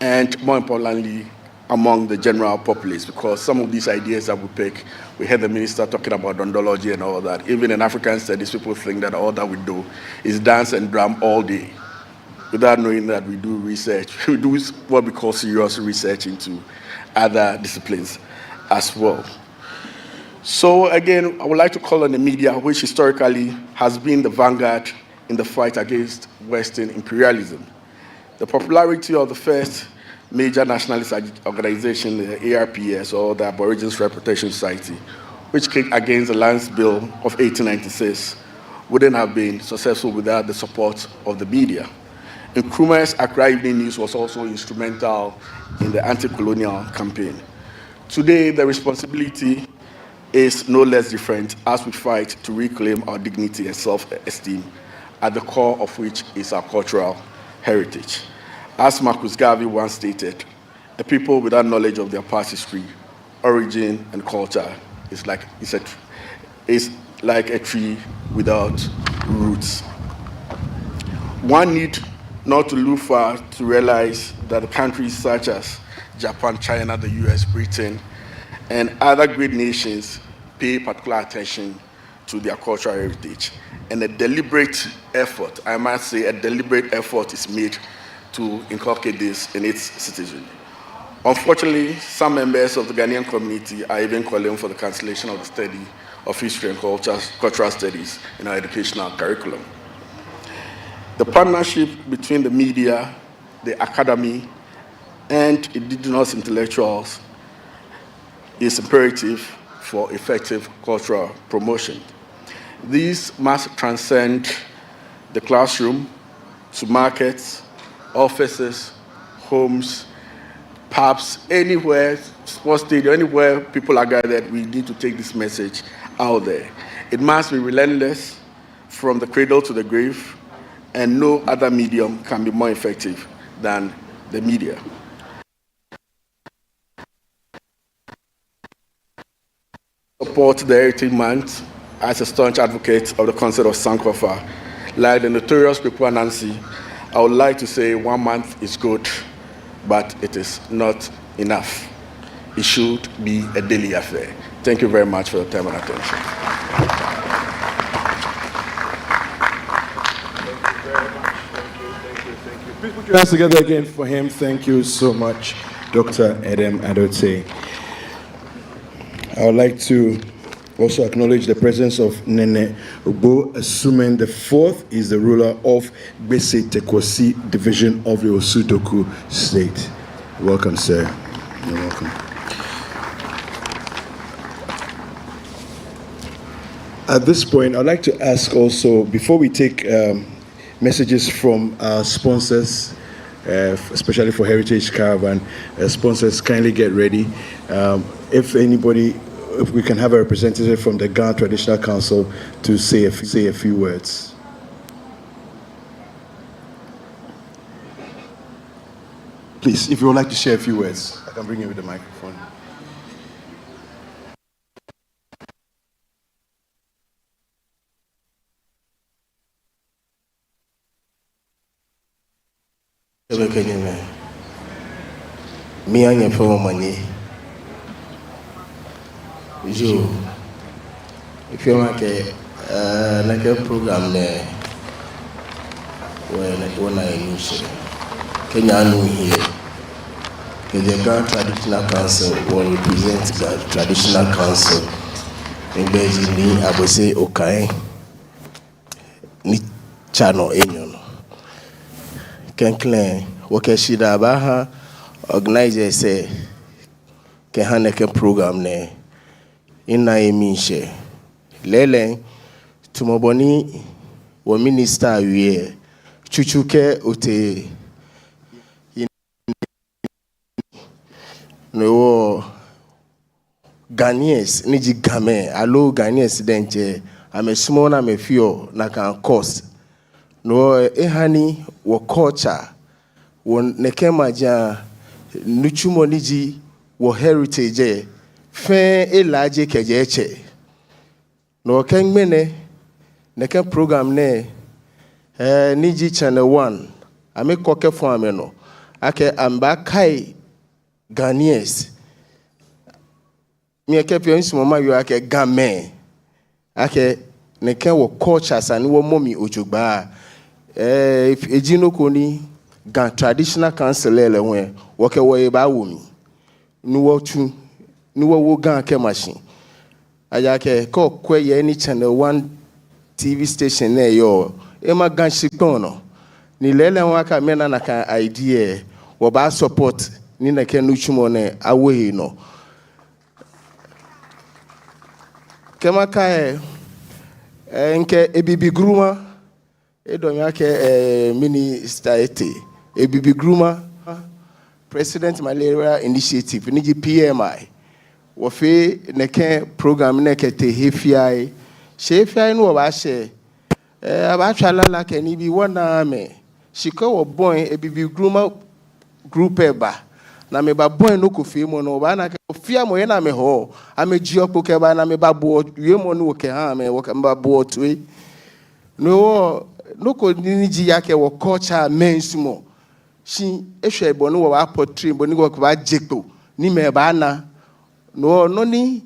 Speaker 5: and more importantly among the general populace, because some of these ideas that we pick, we heard the minister talking about dondology and all that. Even in African studies, people think that all that we do is dance and drum all day without knowing that we do research. We do what we call serious research into other disciplines as well. So again, I would like to call on the media, which historically has been the vanguard in the fight against Western imperialism. The popularity of the first major nationalist organization, the ARPS, or the Aborigines Representation Society, which came against the Lands Bill of 1896, wouldn't have been successful without the support of the media. Nkrumah's Accra Evening News was also instrumental in the anti-colonial campaign. Today, the responsibility is no less different as we fight to reclaim our dignity and self-esteem, at the core of which is our cultural heritage. As Marcus Garvey once stated, a people without knowledge of their past history, origin, and culture is like a tree without roots. One need not to look far to realize that countries such as Japan, China, the US, Britain, and other great nations pay particular attention to their cultural heritage. And a deliberate effort, I must say, a deliberate effort is made to inculcate this in its citizenry. Unfortunately, some members of the Ghanaian community are even calling for the cancellation of the study of history and cultural studies in our educational curriculum. The partnership between the media, the academy, and indigenous intellectuals is imperative for effective cultural promotion. These must transcend the classroom to markets, offices, homes, pubs, anywhere, sports stadium, anywhere people are gathered. We need to take this message out there. It must be relentless from the cradle to the grave, and no other medium can be more effective than the media. Support the Heritage Month as a staunch advocate of the concept of Sankofa. Like the notorious Pekua Nancy, I would like to say 1 month is good, but it is not enough. It should be a daily affair. Thank you very much for your time and attention.
Speaker 1: Thank you very much. Thank you. Please put your hands together again for him. Thank you so much, Dr. Edem Adote. I would like to also acknowledge the presence of Nene Ogbo, assuming the fourth is the ruler of Bese Tekosi division of the Osutoku state. Welcome, sir. You're welcome. At this point, I'd like to ask also, before we take messages from our sponsors, especially for Heritage Caravan, sponsors kindly get ready. If we can have a representative from the Ghana Traditional Council to say a few words. Please, if you would like to share a few words, I can bring you with the microphone.
Speaker 6: Jo, if you want a program there, when I use Kenya here, the Ghana Traditional Council will represent the Traditional Council in Beijing. I will say, okay, ni chano enyo no kenklen wakeshida baha organizer say ke haneke program ne ina emishe lele tumoboni wo minister wie chuchuke ote no Ghanaians niji game alo Ghanaians denje amesimo na mefio na kan cost no ehani wo culture wo nekema ja nuchumo niji wo heritage fe elaje kejeche no kenmene neke program ne niji channel 1 ame koke fo ameno ake amba kai Ghanaians mi eke pio nsi mama yo ake game ake neke wo culture sani wo momi ojugba ejino koni gan traditional council ele wen wo ke wo e ba wo mi ni wo gan ke machine aya ke ko kweye ni channel 1 TV station na yo e ma gan shikon no ni lele won aka mena na kan idea wo ba support ni na ke nuchumo ne awe no kema ka nke ebibi gruma edonya ke minister ete ebibi gruma president malaria initiative ni PMI wo fe neke program neke te hefiai shefiai no ba she aba twalala ke ni bi wona me shiko wo boy ebibi gruma group eba na me ba boy no kofi mo no ba na ke ofia mo ye na me ho ameji opo ke ba na me ba bo ye mo no ke ha me wo ke ba bo tui no ko ni ji ya ke wo culture mensumo shi ehwe bo no wo ba portray bo ni wo ko ba jekpo ni me ba na no ni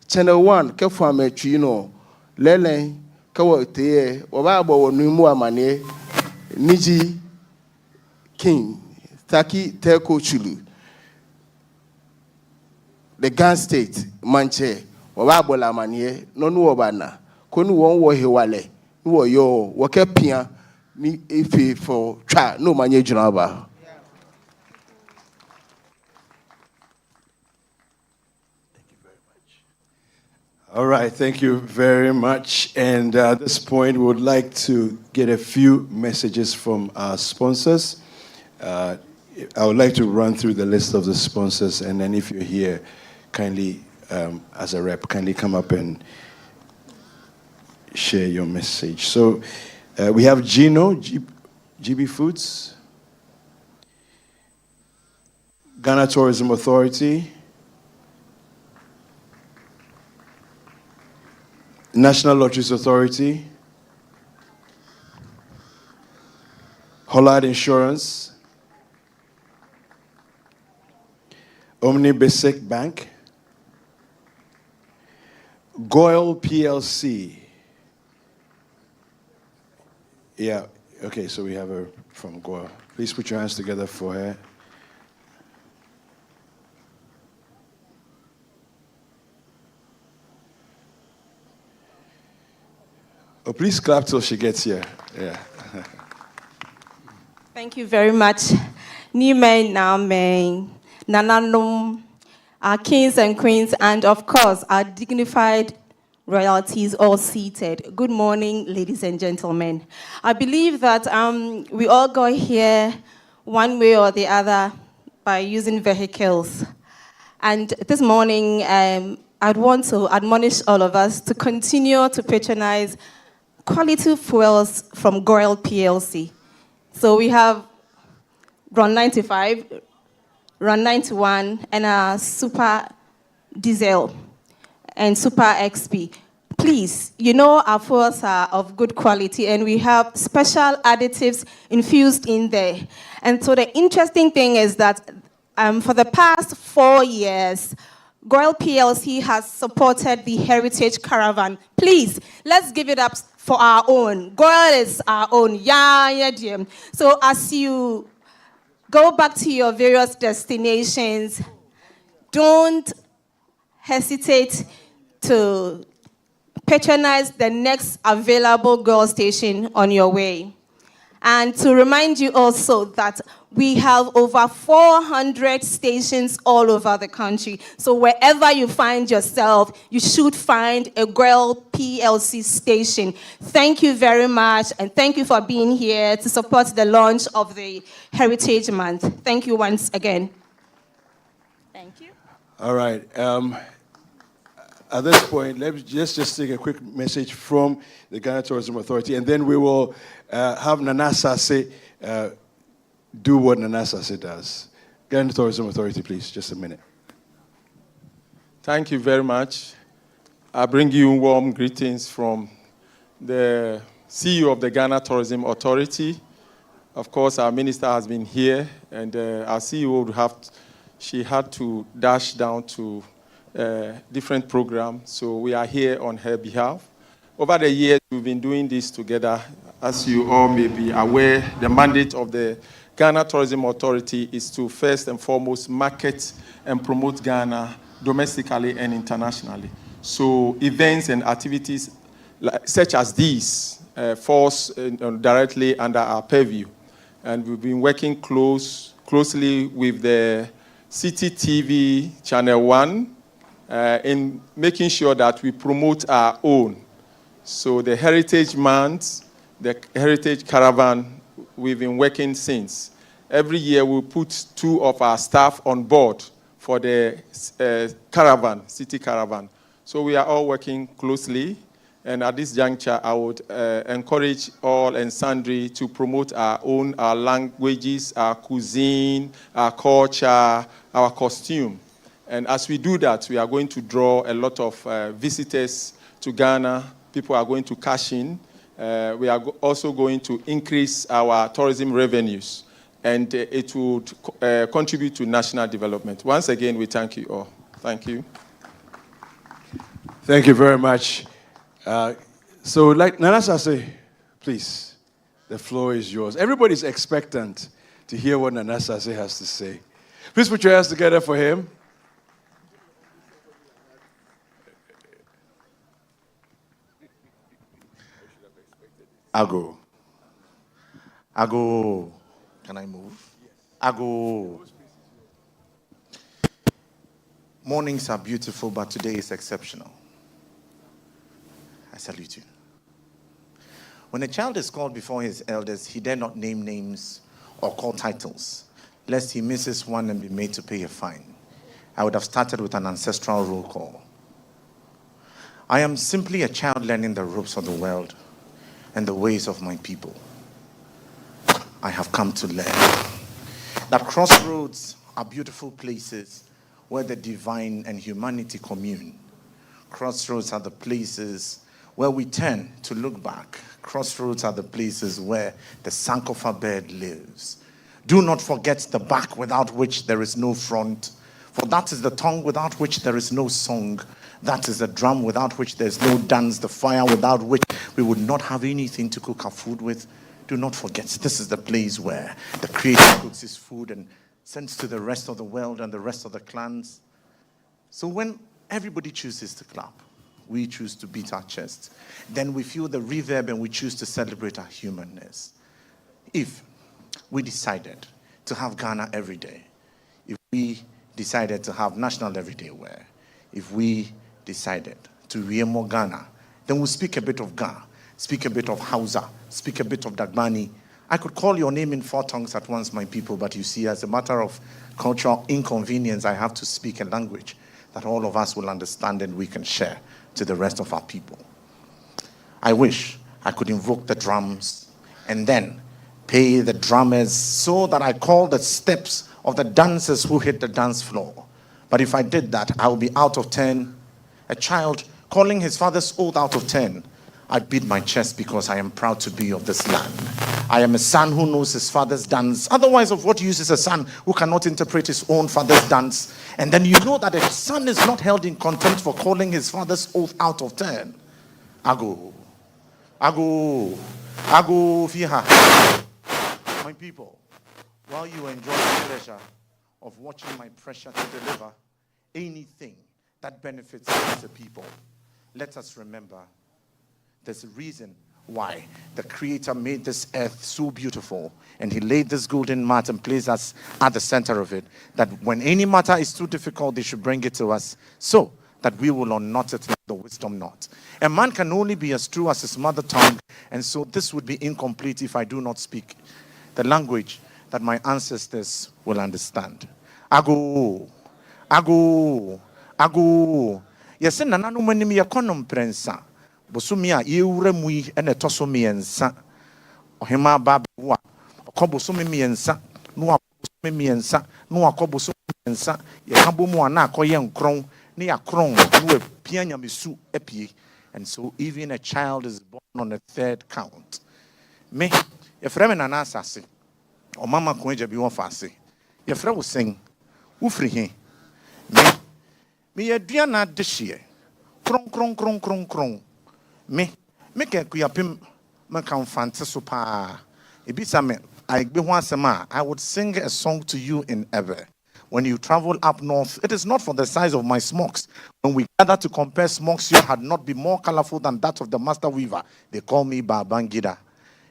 Speaker 6: channel 1 ke fo amatwi no lele ka wo te wo ba bo wo nu mu amane ni ji king Taki Teko Chulu, the Gan State, Manche, Wababola Manie, no Nuobana, Konu won wo hewale, no yo, Wakepia, ni ife for tra, no manye junaba.
Speaker 1: All right, thank you very much. And at this point, we would like to get a few messages from our sponsors. I would like to run through the list of the sponsors, and then if you're here, kindly, as a rep, kindly come up and share your message. So we have Gino, GB Foods, Ghana Tourism Authority, National Lotteries Authority, Hollard Insurance, Omni Basic Bank, Goyle PLC. Yeah, okay, so we have her from Goyle. Please put your hands together for her. Oh, please clap till she gets here. Yeah.
Speaker 7: Thank you very much. Nime Name, Nananum, our kings and queens, and of course, our dignified royalties all seated. Good morning, ladies and gentlemen. I believe that we all got here one way or the other by using vehicles. And this morning, I'd want to admonish all of us to continue to patronize quality fuels from Goyle PLC. So we have Run 95, Run 91, and a Super Diesel and Super XP. Please, you know our fuels are of good quality, and we have special additives infused in there. And so the interesting thing is that for the past 4 years, Goyle PLC has supported the Heritage Caravan. Please, let's give it up for our own. Goyle is our own. Yeah, dear. So as you go back to your various destinations, don't hesitate to patronize the next available girl station on your way. And to remind you also that we have over 400 stations all over the country. So wherever you find yourself, you should find a Girl PLC station. Thank you very much, and thank you for being here to support the launch of the Heritage Month. Thank you once again. Thank you.
Speaker 1: All right. At this point, let's just take a quick message from the Ghana Tourism Authority, and then we will have Nana Sase do what Nana Sase does. Ghana Tourism Authority, please, just a minute.
Speaker 8: Thank you very much. I bring you warm greetings from the CEO of the Ghana Tourism Authority. Of course, our minister has been here, and our CEO she had to dash down to different program, so we are here on her behalf. Over the years, we've been doing this together. As you all may be aware, the mandate of the Ghana Tourism Authority is to first and foremost market and promote Ghana domestically and internationally. So events and activities such as these falls directly under our purview. And we've been working closely with the City TV Channel 1, in making sure that we promote our own. So the Heritage Month, the Heritage Caravan, we've been working since. Every year we put 2 of our staff on board for the caravan, city caravan. So we are all working closely. And at this juncture, I would encourage all and sundry to promote our languages, our cuisine, our culture, our costume. And as we do that, we are going to draw a lot of visitors to Ghana. People are going to cash in. We are also going to increase our tourism revenues, and it would contribute to national development. Once again, we thank you all. Thank you.
Speaker 1: Thank you very much. So, like Nana Sase, please, the floor is yours. Everybody's expectant to hear what Nana Sase has to say. Please put your hands together for him.
Speaker 9: Ago. Can I move? Ago. Mornings are beautiful, but today is exceptional. I salute you. When a child is called before his elders, he dare not name names or call titles, lest he misses one and be made to pay a fine. I would have started with an ancestral roll call. I am simply a child learning the ropes of the world and the ways of my people. I have come to learn that crossroads are beautiful places where the divine and humanity commune. Crossroads are the places where we turn to look back. Crossroads are the places where the Sankofa bird lives. Do not forget the back without which there is no front, for that is the tongue without which there is no song. That is the drum without which there is no dance, the fire without which we would not have anything to cook our food with. Do not forget, this is the place where the Creator cooks his food and sends to the rest of the world and the rest of the clans. So when everybody chooses to clap, we choose to beat our chests. Then we feel the reverb and we choose to celebrate our humanness. If we decided to have Ghana every day, if we decided to have national everyday wear, if we decided to wear more Ghana, then we'll speak a bit of Ghana, speak a bit of Hausa, speak a bit of Dagbani. I could call your name in 4 tongues at once, my people, but you see, as a matter of cultural inconvenience, I have to speak a language that all of us will understand and we can share to the rest of our people. I wish I could invoke the drums and then pay the drummers so that I call the steps of the dancers who hit the dance floor. But if I did that, I would be out of 10. A child calling his father's oath out of 10. I beat my chest because I am proud to be of this land. I am a son who knows his father's dance. Otherwise, of what use is a son who cannot interpret his own father's dance? And then you know that a son is not held in contempt for calling his father's oath out of 10. Ago, fiha. My people, while you enjoy the pleasure of watching my pressure to deliver anything that benefits us as a people, let us remember there's a reason why the Creator made this earth so beautiful, and He laid this golden mat and placed us at the center of it, that when any matter is too difficult, they should bring it to us so that we will unknot it like the wisdom knot. A man can only be as true as his mother tongue, and so this would be incomplete if I do not speak the language that my ancestors will understand. Ago, ago, ago. Yes, nana no manim ye konom prensa. Bosumi a ye wura mu yi ene toso miensa. Ohema ba wa. Okobosumi miensa, no akobosumi miensa, no akobosumi miensa. Ye kabo mu ana akoye nkron, ne yakron no epia nyamesu epie. And so even a child is born on the third count. Me, ye frame nana asase. O mama kwenja bi won fase. Ye frɛ wo sing. Wo firi he. Me aduana de hye. Kron. Me ke kuyapim me kan fante so pa. Ebisa me I gbe ho asem a I would sing a song to you in Ever. When you travel up north, it is not for the size of my smocks. When we gather to compare smocks, you had not been more colorful than that of the master weaver. They call me Babangida.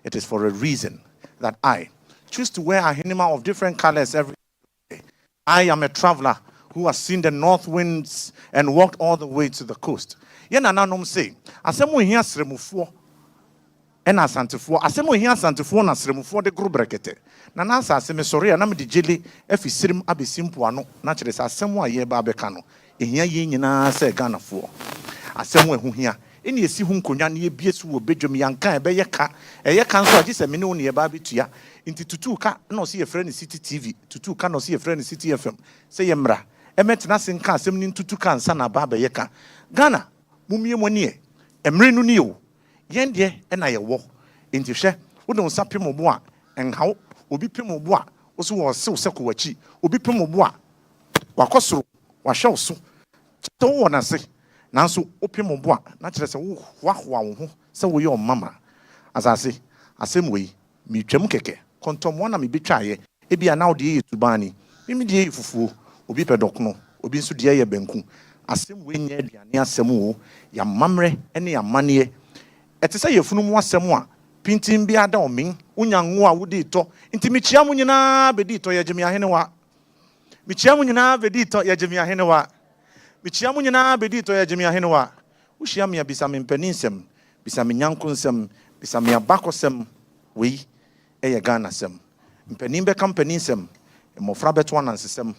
Speaker 9: It is for a reason that I choose to wear a hinima of different colors every day. I am a traveler who has seen the north winds and walked all the way to the coast. Yen ananom say, asemo hia sremufo ena asantefo, asemo hia asantefo na sremufo de gro brekete. Na na asase me sori na me de jeli efisirim abesimpo ano na kire sa asemo aye ba beka no. Ehia ye nyina se Ghanafo. Asemo ehu hia eni esi hu nkonya na ye biesu wo bedwom yanka ebe ka nso agi se me ne woni e ba betua nti tutu ka na o se ye frɛ ne City TV tutu ka na o se ye frɛ ne City FM se ye mra emetena se nka asem ni tutu ka nsa na ba ye ka Ghana mumie moni e emre nu ni o yen de e na ye wo nti hwɛ wo de nsa pem bo a enhaw obi pem bo a wo so wo se se ko wachi obi pem bo a wakosoro wahwe so to wo na se nanso opem bo a na kire se wo hwa wo ho se wo ye o mama asase asem we mi twam keke kontom na me betwaye e bia na wo de ye tubani mi de ye fufuo obi pedokno obi nso de ye banku asem we nya aduane asem wo ya mamre ene ya mane ete se ye funum asem a pintin bia da omen unya ngo a wo de to nti mi chia mu nyina be de to ye gemi ahene wa mi chia mu nyina be de to ye gemi ahene wa mi chia mu nyina be de to ye gemi ahene wa wo hia me bisa me mpaninsem bisa me nyankonsem bisa me abakosem we eye Ghana sem mpanin be kampaninsem mofra beto anansesem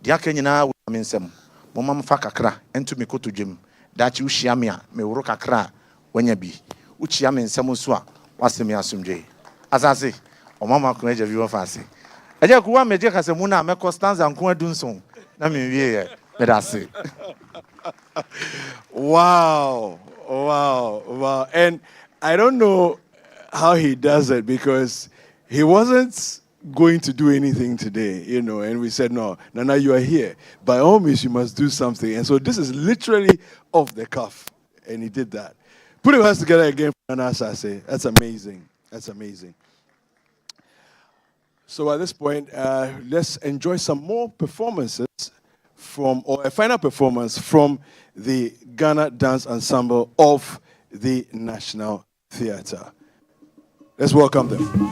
Speaker 9: dia ka nyina wo mensem mo mam fa kakra ento me kotodwem dachi wo hia me a me woro kakra wanya bi wo chia me nsem so a wasem asomdwe asase o mama ko eja bi wo fa ase eja ku wa meje kasemu na me Constance anko adunson na me wie ye me da se.
Speaker 1: Wow. And I don't know how he does it because he wasn't going to do anything today, and we said, no, Nana, you are here. By all means, you must do something. And so this is literally off the cuff. And he did that. Put your hands together again for Nana Asase. That's amazing. So at this point, let's enjoy some more performances or a final performance from the Ghana Dance Ensemble of the National Theatre. Let's welcome them.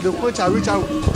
Speaker 6: At the point I reach out.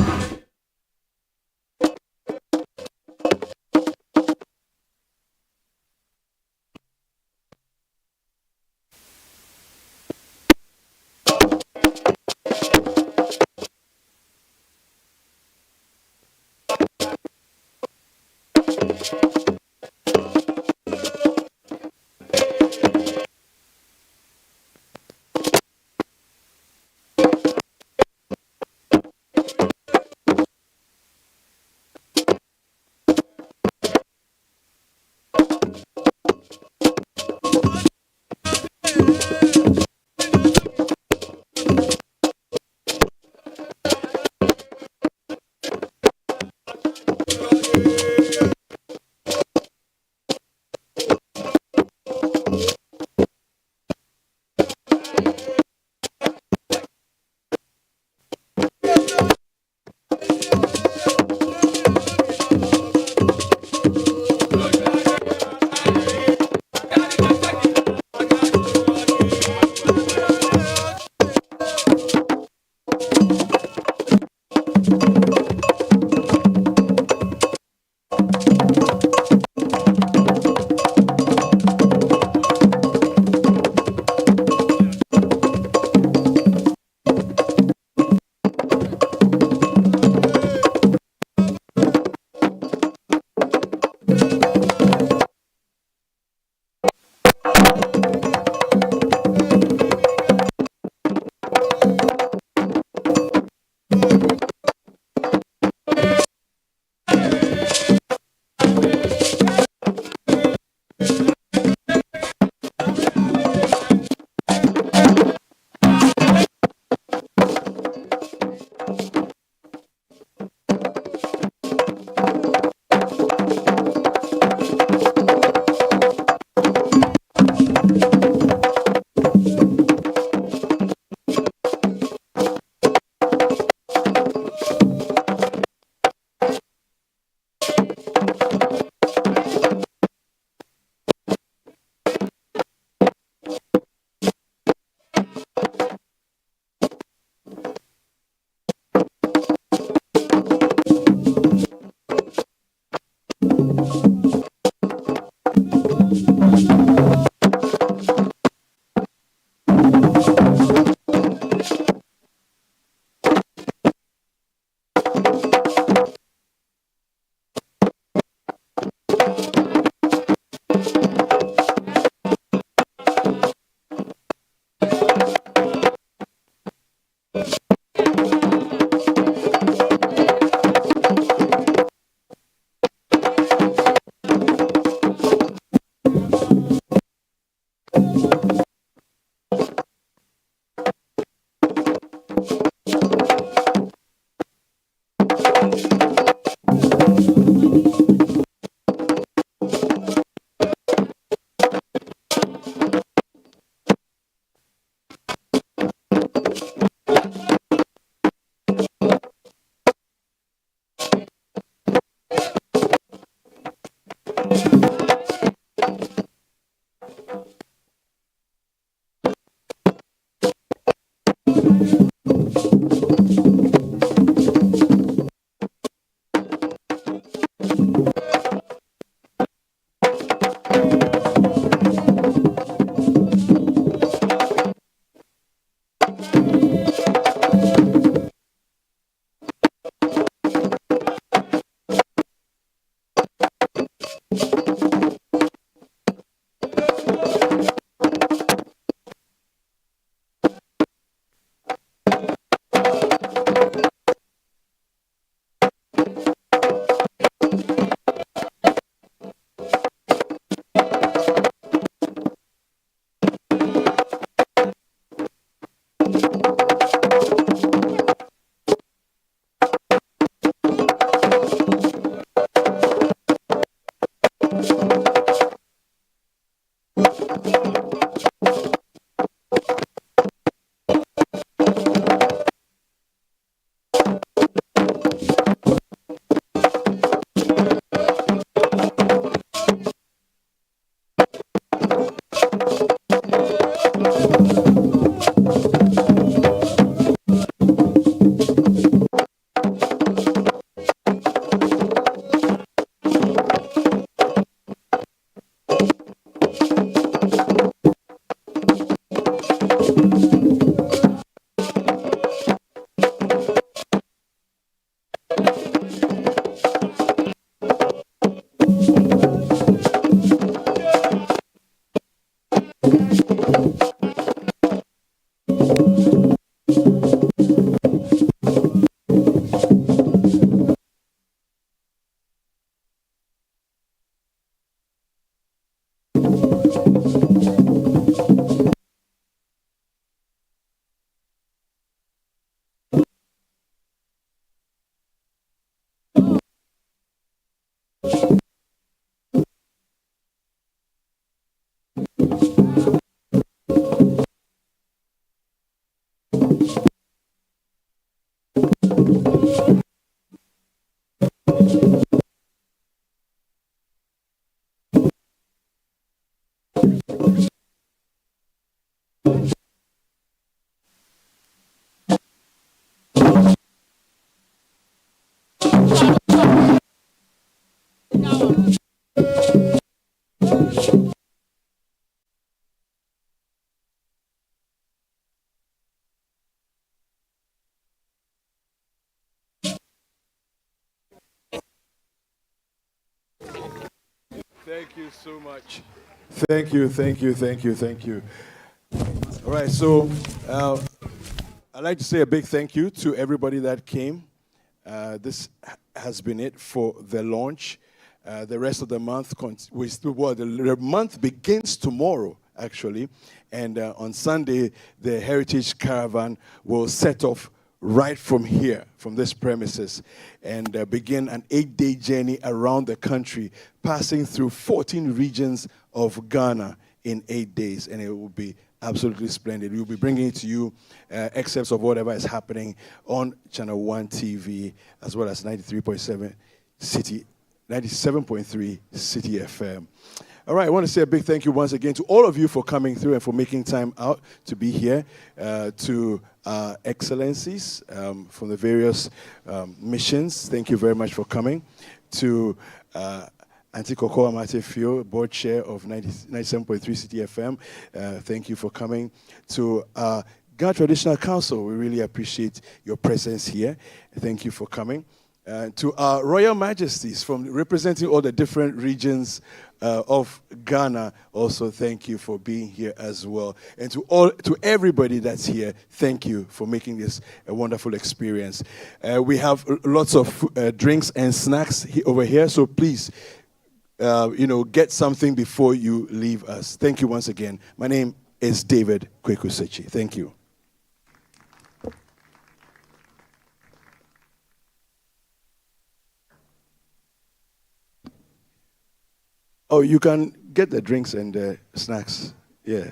Speaker 1: Thank you so much. Thank you, thank you, thank you, thank you. All right, so I'd like to say a big thank you to everybody that came. This has been it for the launch. The rest of the month, the month begins tomorrow, actually. And on Sunday, the Heritage Caravan will set off right from here, from this premises, and begin an 8-day journey around the country, passing through 14 regions of Ghana in 8 days, and it will be absolutely splendid. We'll be bringing to you excerpts of whatever is happening on Channel 1 TV, as well as 93.7 City, 97.3 City FM. All right, I want to say a big thank you once again to all of you for coming through and for making time out to be here, to excellencies from the various missions. Thank you very much for coming. To Auntie Cocoa Amatefio, board chair of 97.3 City FM. Thank you for coming. To Ghana Traditional Council, we really appreciate your presence here. Thank you for coming. To our Royal Majesties from representing all the different regions of Ghana, also thank you for being here as well. And to everybody that's here, thank you for making this a wonderful experience. We have lots of drinks and snacks over here, so please, get something before you leave us. Thank you once again. My name is David Kwekusechi. Thank you. Oh, you can get the drinks and the snacks. Yeah.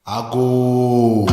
Speaker 10: Ago.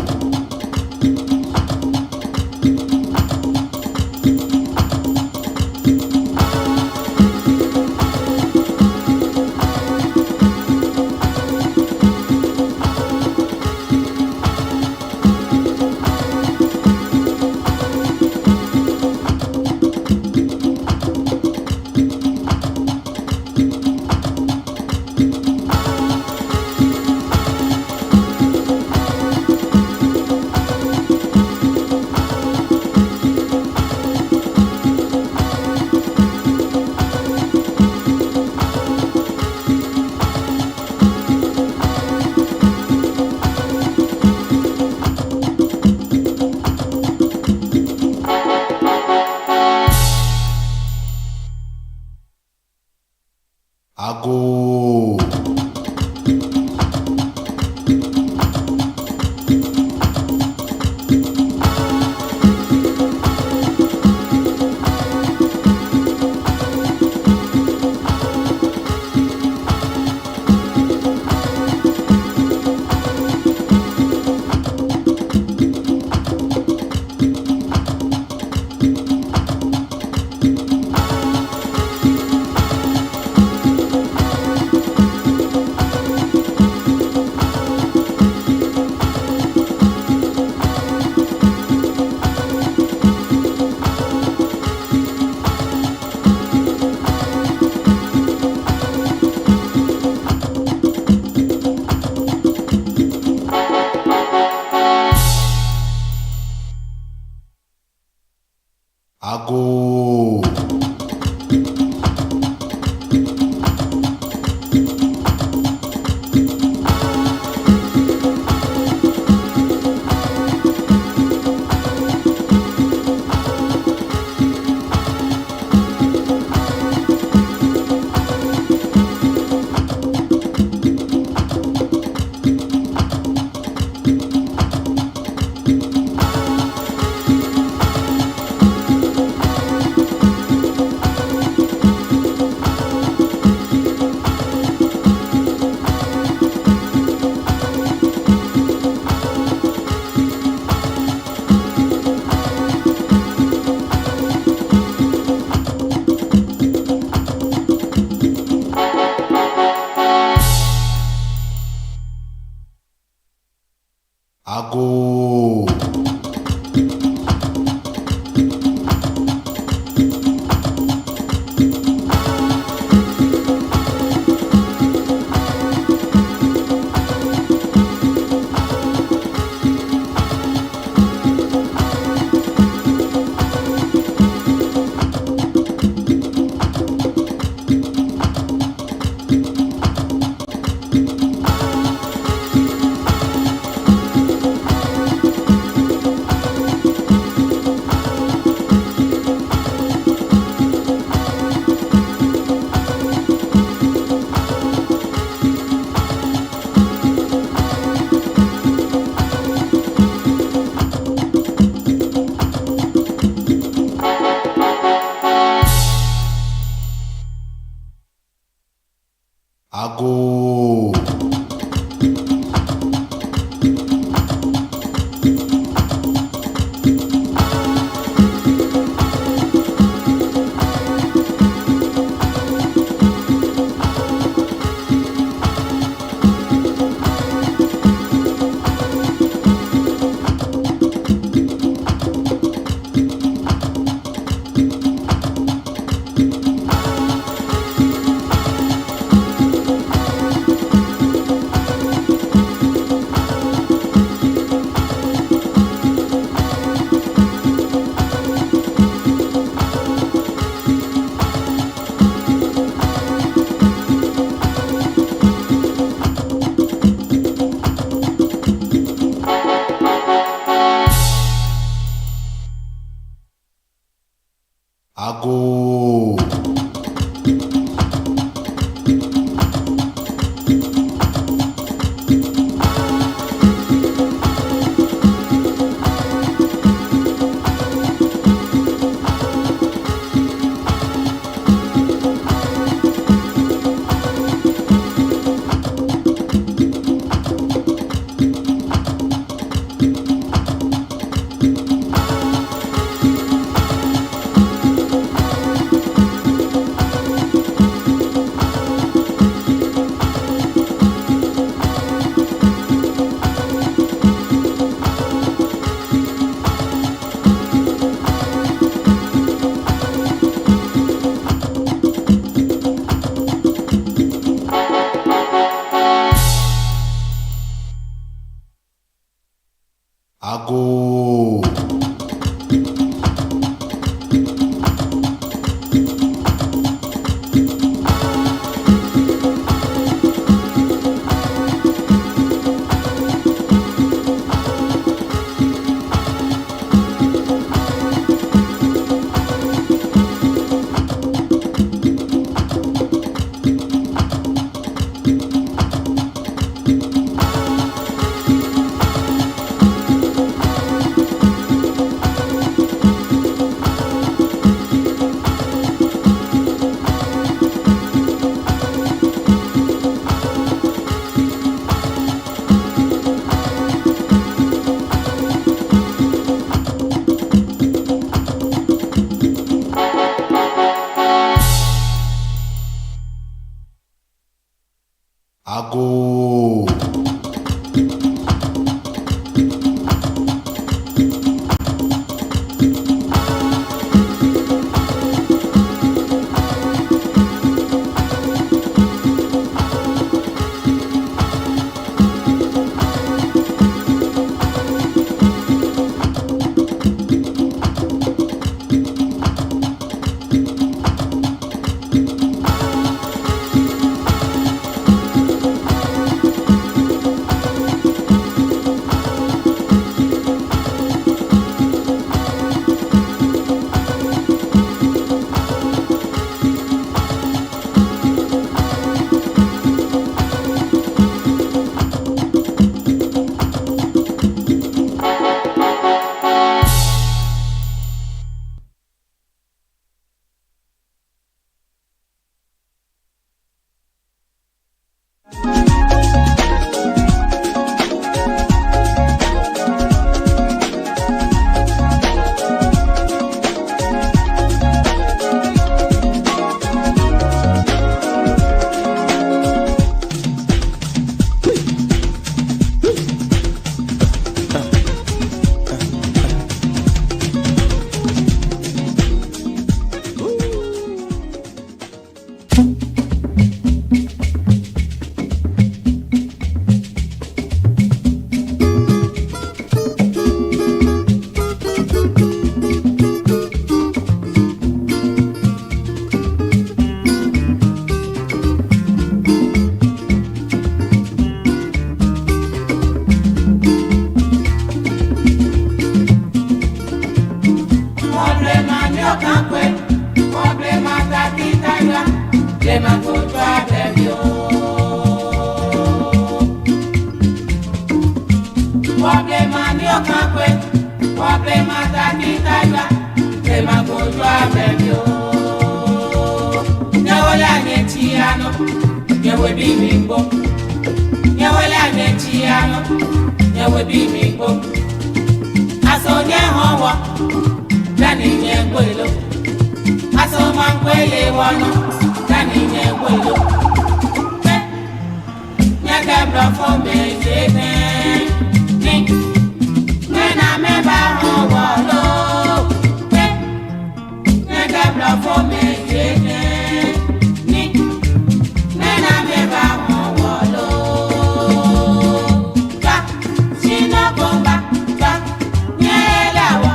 Speaker 10: Ago. Ago. Ago. Ago.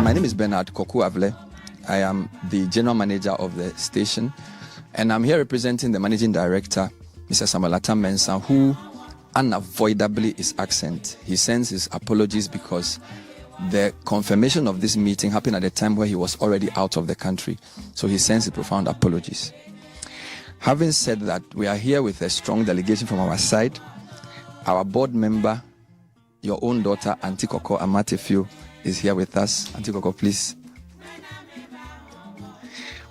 Speaker 4: My name is Bernard Koku-Avle. I am the general manager of the station, and I'm here representing the managing director, Mr. Samuelata Mensah, who unavoidably is absent. He sends his apologies because the confirmation of this meeting happened at a time where he was already out of the country. So he sends his profound apologies. Having said that, we are here with a strong delegation from our side. Our board member, your own daughter, Auntie Koko Amatefio, is here with us. Auntie Koko, please.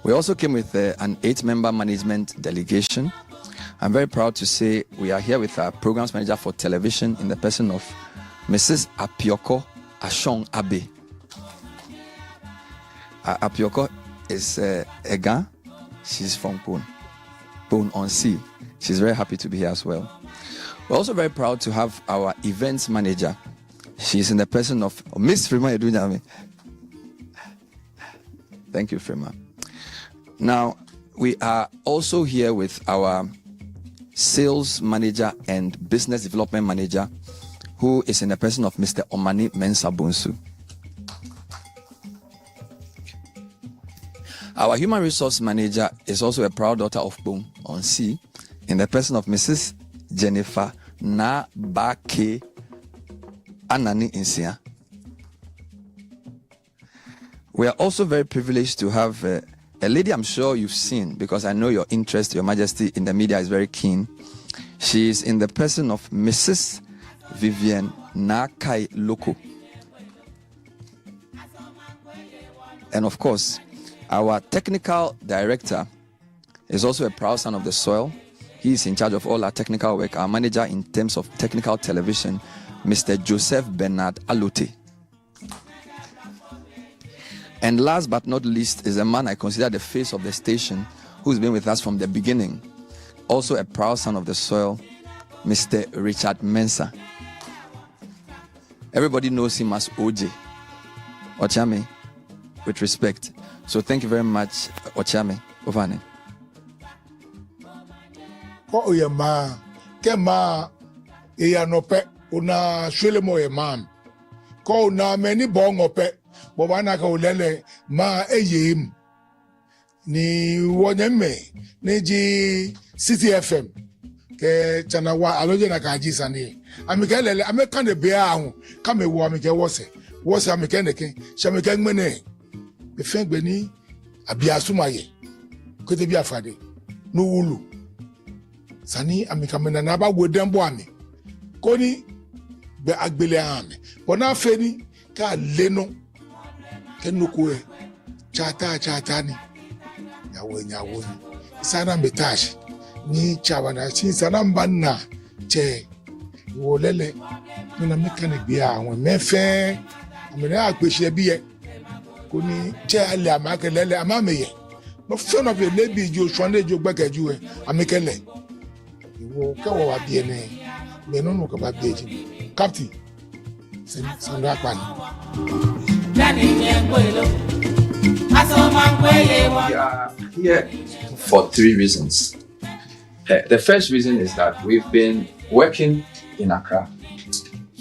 Speaker 4: We also came with an 8-member management delegation. I'm very proud to say we are here with our programs manager for television in the person of Mrs. Apioko Ashong Abe. Apioko is a Ga. She's from Pone on Sea. She's very happy to be here as well. We're also very proud to have our events manager. She's in the person of Miss Frima Edunyame. Thank you, Frima. Now, we are also here with our sales manager and business development manager, who is in the person of Mr. Omani Mensah Bunsu. Our human resource manager is also a proud daughter of Pone on Sea, in the person of Mrs. Jennifer Nabake Anani Insia. We are also very privileged to have a lady I'm sure you've seen, because I know your interest, Your Majesty, in the media is very keen. She is in the person of Mrs. Vivian Nakai Loko. And of course, our technical director is also a proud son of the soil. He is in charge of all our technical work. Our manager in terms of technical television, Mr. Joseph Bernard Alote. And last but not least is a man I consider the face of the station, who's been with us from the beginning. Also a proud son of the soil, Mr. Richard Mensah. Everybody knows him as OJ, Ochame, with respect. So thank you very much, Ochame. Ovane.
Speaker 1: Oh, yeah, ma. Kema, yeah, no pe. Una shule mo ye mam. Ko na many bong ope. Bobana ka ulele ma eyim. Ni wonyeme ni ji City FM. Ke chana wa aloje na kaji sani. Amikele amekande bea ahu. Kame wo amike wose. Wose amike neke. Shamike ngmene. Be fengbe ni abiasumaye. Kote bi afade. No wulu. Sani amikamena na ba wodembo ami. Koni be agbele ame. Bona feni ka leno kenukue chata ni nyawo ni sana metashi ni chawana chi sana mbanna che wolele nuna mekane bia awon mefe amene agbese biye koni che ale amakelele amameye mo fun of a lady jo swande jo gbekeju e amikele iwo kewo wa bie ne menunu ka ba bieji captain Sandra Pani.
Speaker 11: We are here for 3 reasons. The first reason is that we've been working in Accra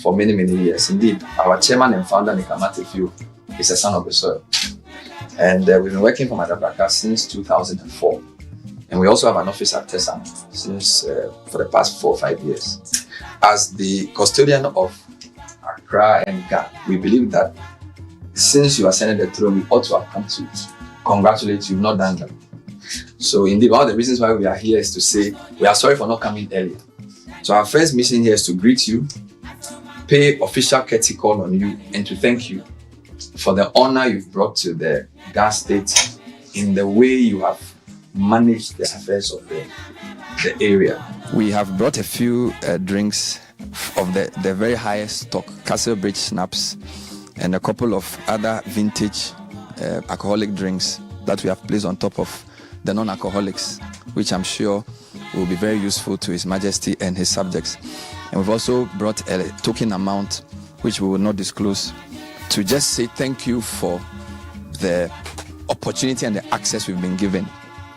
Speaker 11: for many years. Indeed, our chairman and founder, Nikamatefio, is a son of the soil. And we've been working for Madabraka since 2004. And we also have an office at Tesam since for the past 4 or 5 years. As the custodian of Accra and Ghana, we believe that since you are sending the throne, we ought to have come to congratulate you. You've not done that. So indeed, one of the reasons why we are here is to say we are sorry for not coming earlier. So our first mission here is to greet you pay official courtesy call on you and to thank you for the honor you've brought to the Gas State in the way you have managed the affairs of the area. We have brought a few drinks of the very highest stock, Castle Bridge Snaps, and a couple of other vintage alcoholic drinks that we have placed on top of the non-alcoholics, which I'm sure will be very useful to His Majesty and his subjects. And we've also brought a token amount, which we will not disclose, to just say thank you for the opportunity and the access we've been given.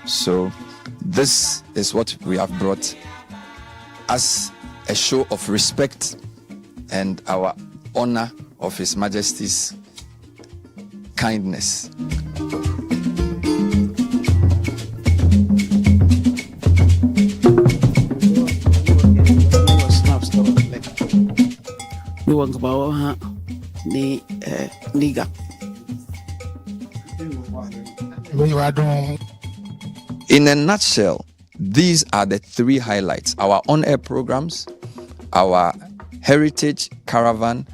Speaker 11: So this is what we have brought as a show of respect and our honor of His Majesty's kindness. In a nutshell, these are the three highlights: our on-air programs, our heritage caravan,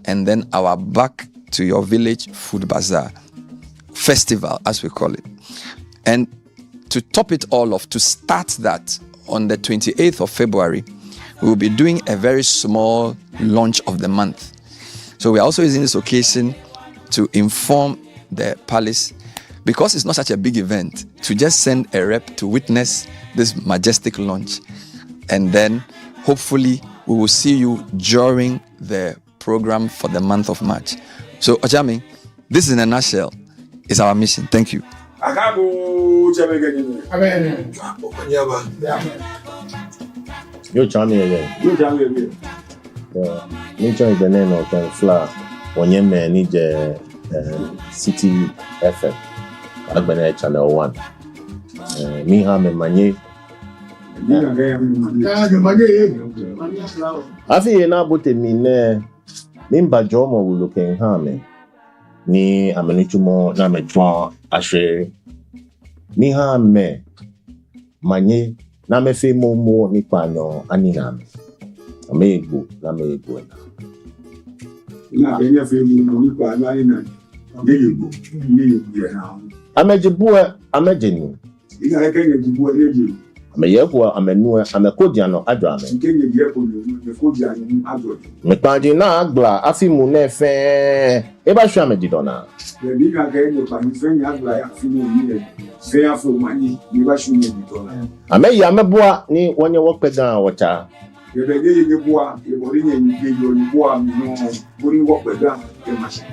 Speaker 11: and then our back to your village food bazaar festival, as we call it. And to top it all off, to start that on the 28th of February, we will be doing a very small launch of the month. So we are also using this occasion to inform the palace, because it's not such a big event, to just send a rep to witness this majestic launch. And then hopefully we will see you during the program for the month of March. So Ochami, this in a nutshell is our mission. Thank you.
Speaker 12: You Chami again. Nature is the name of the flower. When you manage City FM, Albany Channel 1. Me ham and manye. I feel now but me ne Mimba Jomo will look in harm. Ni amenichumo na mejwa ashe. Ni ham me manye na me fe mo ni pano anina. Amego na mego na
Speaker 1: Kenya fe mo ni pano anina. Amego na.
Speaker 12: Amejibua amejenu.
Speaker 1: Ina Kenya jibua leje.
Speaker 12: Ameyekwa amenua amekodia no adwa me.
Speaker 1: Kenya yepo no mekodia no adwa.
Speaker 12: Mekpandi na agla afimu na fe eba hwa amejidona.
Speaker 1: Ni ga Kenya pa ni fe nya agla afimu ni fe afo mani ni ba hwa amejidona.
Speaker 12: Ameya meboa ni wonye wokpega wacha.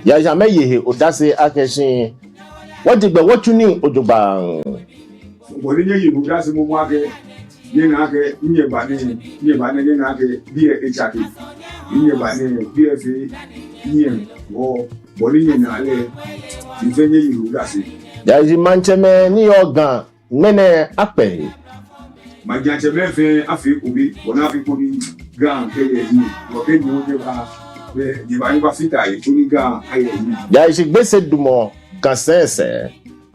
Speaker 12: Ya jamais ye odase akeshin. What did what you need ojoba?
Speaker 1: Bolinye yi odase mo wake ye na ke nye ba ne na ke bi HRT. Nye ba ne BFA nye o bolinye na le ifenye yi odase.
Speaker 12: Ya yi mancheme ni organ mene ape.
Speaker 1: Magianche mefe afi obi bona afi ko ni gan keye yi o ke ni o je ba be ni ba ni ba fita yi to ni gan aye yi
Speaker 12: ya yi gbese dumo gansense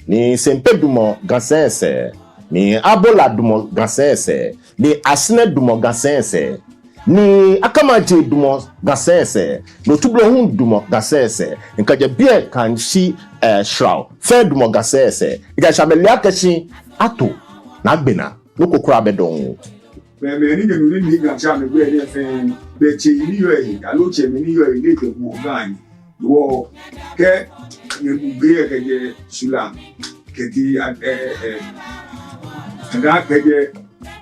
Speaker 12: ni sempe dumo gansense ni abola dumo gansense ni asine dumo gansense ni akamaje dumo gansense no tublo hun dumo gansense nkaje bie kan shi shraw fe dumo gansense ija shabeli akashi ato na gbena no kokura bedon
Speaker 1: me ni genu ni ga cha me gbe ni fe be che ni yo e alo che me ni yo e le ke wo gan wo ke ni gbe ke je sula ke ti ga ke je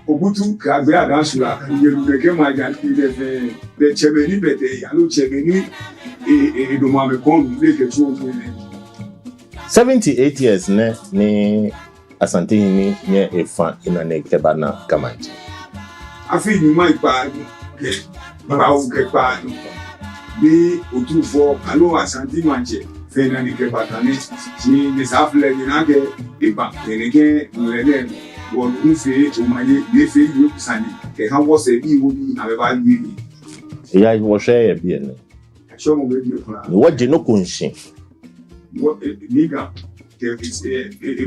Speaker 1: obutu ka gbe ada sula ni lu ke ma ja ti le fe be che me ni bete alo che me ni e do ma me kon le ke so mo ni
Speaker 12: 78 years ni Asante ni nye efa ina nekeba na kamanji.
Speaker 1: Afi ni mai pa ke ba o ke pa bi otufo alo Asante manche fe na ni ke pa tani ni ni safle ni na ke ipa ni ke nlele wo nu fe o maye bi fe yu sani ke ha wo se bi wo ni abeba ni
Speaker 12: ya wo she e bi ene
Speaker 1: so mo be bi kura
Speaker 12: ni wo je no kunshin
Speaker 1: wo ni ga e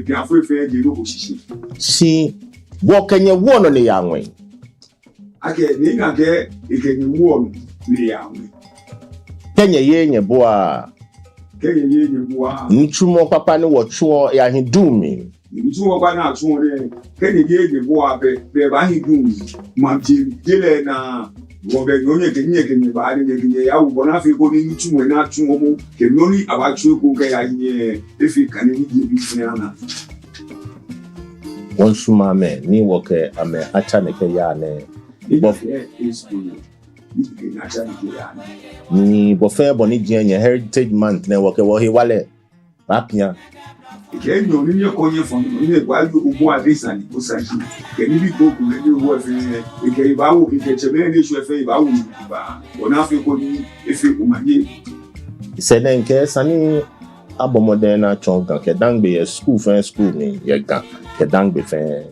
Speaker 1: bi afo fe de no osisi
Speaker 12: si wo kenye wo no ne ya nwen
Speaker 1: ake ni ga ke e kenye wo no ne ya nwen
Speaker 12: Kenya yenye boa.
Speaker 1: Kenya yenye boa.
Speaker 12: Nchumo papa ni wachuo ya hindumi.
Speaker 1: Nchumo kwa na chuo ne. Kenya yenye boa be ba hindumi. Mamji dile na wobe nyonye kenye ba nye ya ubona fi ko ni nchumo na chuo mo kenoni abachuo ko ke ya nye efi kanini jibi fena.
Speaker 12: Onshuma me ni woke ame achane ke ya ne. Ni bofe boni jenye heritage month ne woke wo he wale rapia
Speaker 1: ke nyo ni konye fon ni gwa ju umu adisa ni kusanji ke ni bi ko ku ni wo fe ke ba wo ke chebe ni shu fe ba wo ba ona fe ko ni efe umanye
Speaker 12: sene nke sani abomoden na chonga ke dangbe ye school ni ye ga ke dangbe fe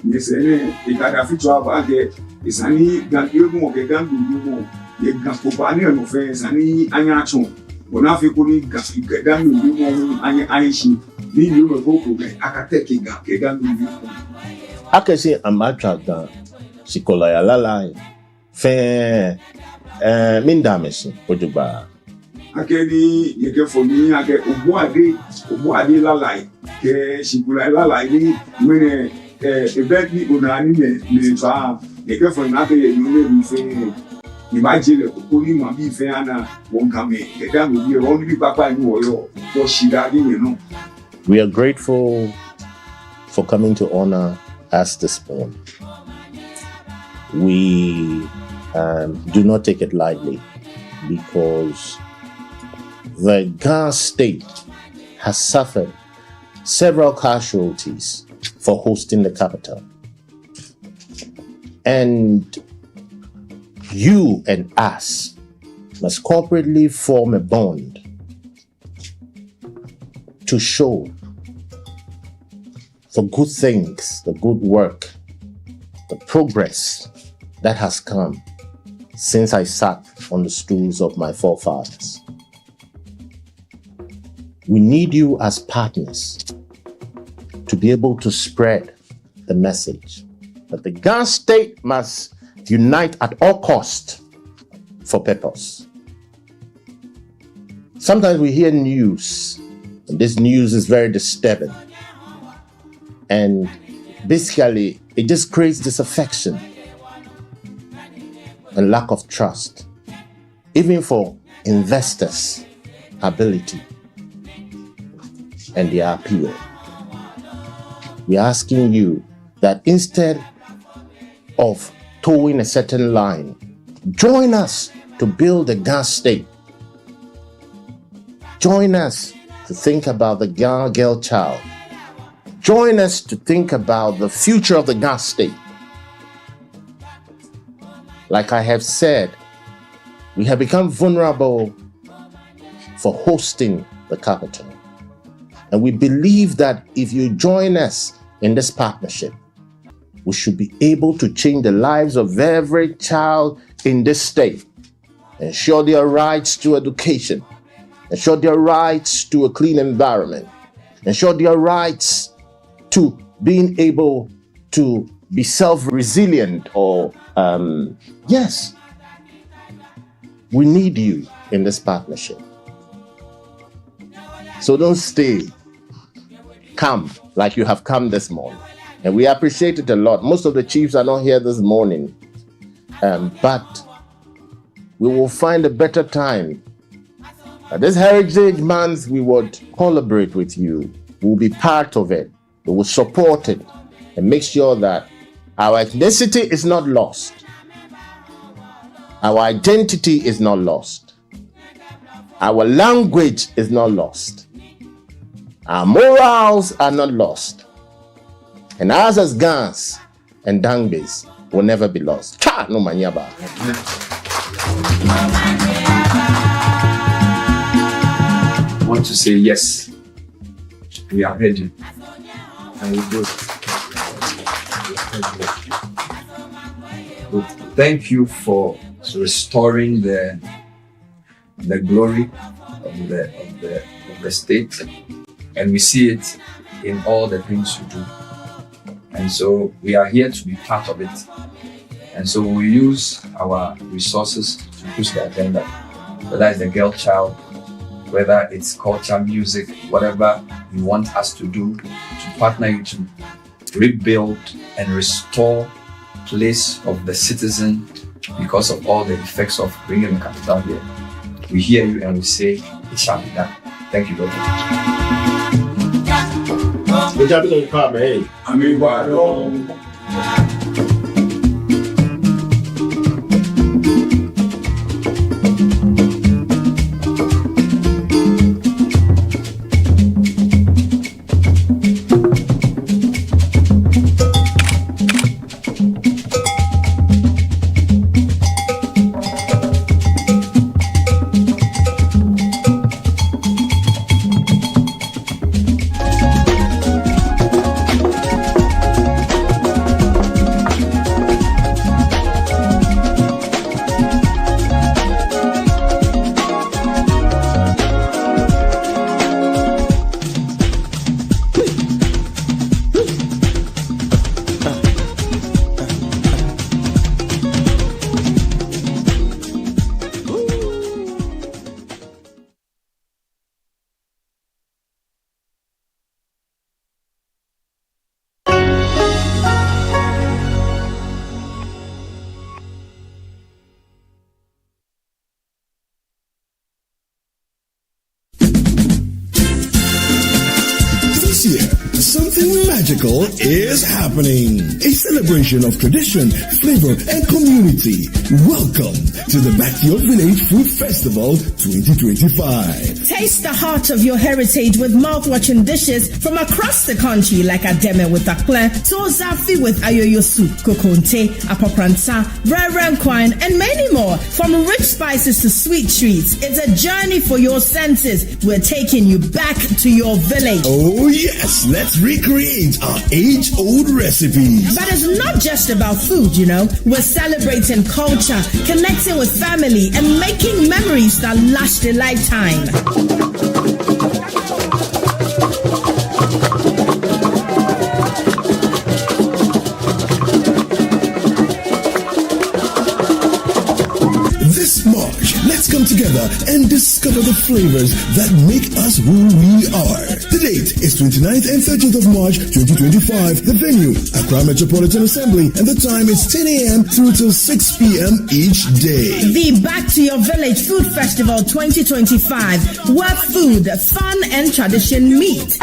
Speaker 1: ni sene ikada fi cho ba ke isani ga yego ke dangbe yego ye ga ko ba ni no fe sani anya chon ona fe ko ni ga dangbe yego anya aishi ni yego ko ke akateke ga ke dangbe yego
Speaker 12: akesi amatra ga sikola ya lala fe mindamesi ojuba
Speaker 1: akeni yeke foni ake obo ade lalai ke sikola lalai ni mene event ni onani me twa yeke foni na ke ye nyole bi fe ni ba jele ko ni ma bi fe ana won kame ke da mi bi won bi papa ni wo yo to shida ni no.
Speaker 12: We are grateful for coming to honor us this morning. We do not take it lightly because the Ghana state has suffered several casualties for hosting the capital. And you and us must corporately form a bond to show the good things, the good work, the progress that has come since I sat on the stools of my forefathers. We need you as partners to be able to spread the message that the Ghana state must unite at all costs for purpose. Sometimes we hear news, and this news is very disturbing. And basically, it just creates disaffection and lack of trust, even for investors' ability and their appeal. We're asking you that instead of towing a certain line, join us to build a Ghana state. Join us to think about the Ghana girl child. Join us to think about the future of the Ghana state. Like I have said, we have become vulnerable for hosting the capital. And we believe that if you join us in this partnership, we should be able to change the lives of every child in this state, ensure their rights to education, ensure their rights to a clean environment, ensure their rights to being able to be self-resilient or, yes, we need you in this partnership. So don't stay. Come like you have come this morning. And we appreciate it a lot. Most of the chiefs are not here this morning. But we will find a better time. This Heritage Month, we would collaborate with you. We'll be part of it. We will support it and make sure that our ethnicity is not lost. Our identity is not lost. Our language is not lost. Our morals are not lost. And us as Gans and Dangbes will never be lost. Cha no manyaba.
Speaker 11: I want to say yes. We are ready. And we do. Thank you for restoring the glory of the state, and we see it in all the things you do. And so we are here to be part of it. And so we use our resources to push the agenda. whether it's a girl child, whether it's culture, music, whatever you want us to do to partner you to rebuild and restore place of the citizen because of all the effects of bringing the capital here. We hear you and we say it shall be done. Thank you very much.
Speaker 10: Something magical is happening. A celebration of tradition, flavor, and community. Welcome to the Back to Your Village Food Festival 2025.
Speaker 13: Taste the heart of your heritage with mouth-watering dishes from across the country like Ademe with Akple, Tozafi with Ayoyo soup, Kokonte, Apopranta, Rare Quine, and many more. From rich spices to sweet treats, it's a journey for your senses. We're taking you back to your village.
Speaker 10: Oh yes, let's recreate our age-old recipes.
Speaker 13: But it's not just about food, you know. We're celebrating culture, connecting with family, and making memories that last a lifetime.
Speaker 10: This March, let's come together and discover the flavors that make us who we are. The date is 29th and 30th of March 2025. The venue, Accra Metropolitan Assembly, and the time is 10 a.m. through till 6 p.m. each day.
Speaker 13: The Back to Your Village Food Festival 2025, where food, fun, and tradition meet.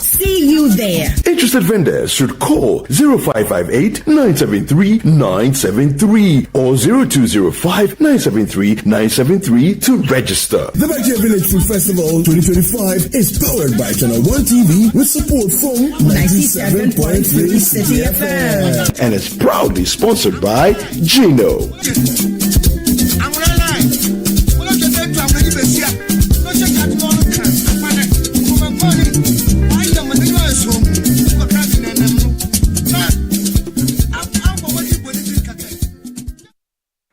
Speaker 13: See you there.
Speaker 10: Interested vendors should call 0558-973-973 or 0205-973-973 to register. The Back to Your Village Food Festival 2025 is powered by Channel 1 TV with support from 97.3 City FM and is proudly sponsored by Gino.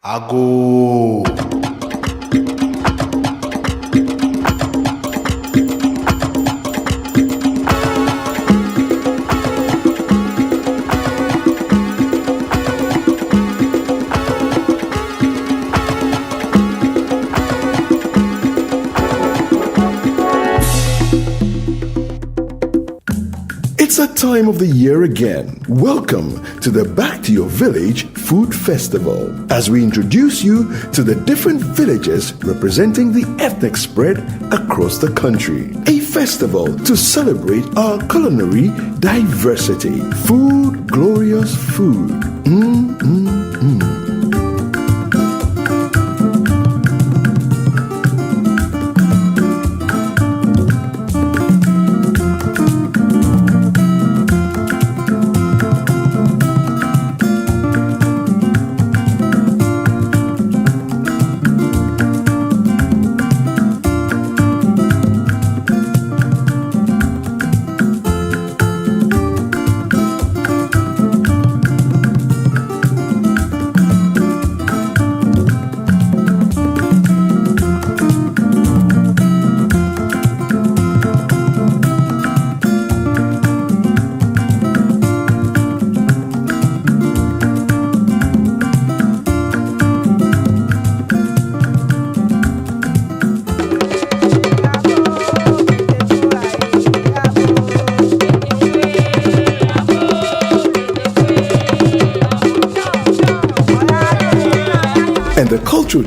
Speaker 12: Ago.
Speaker 10: It's that time of the year again. Welcome to the Back to Your Village Food Festival, as we introduce you to the different villages representing the ethnic spread across the country. A festival to celebrate our culinary diversity. Food, glorious food.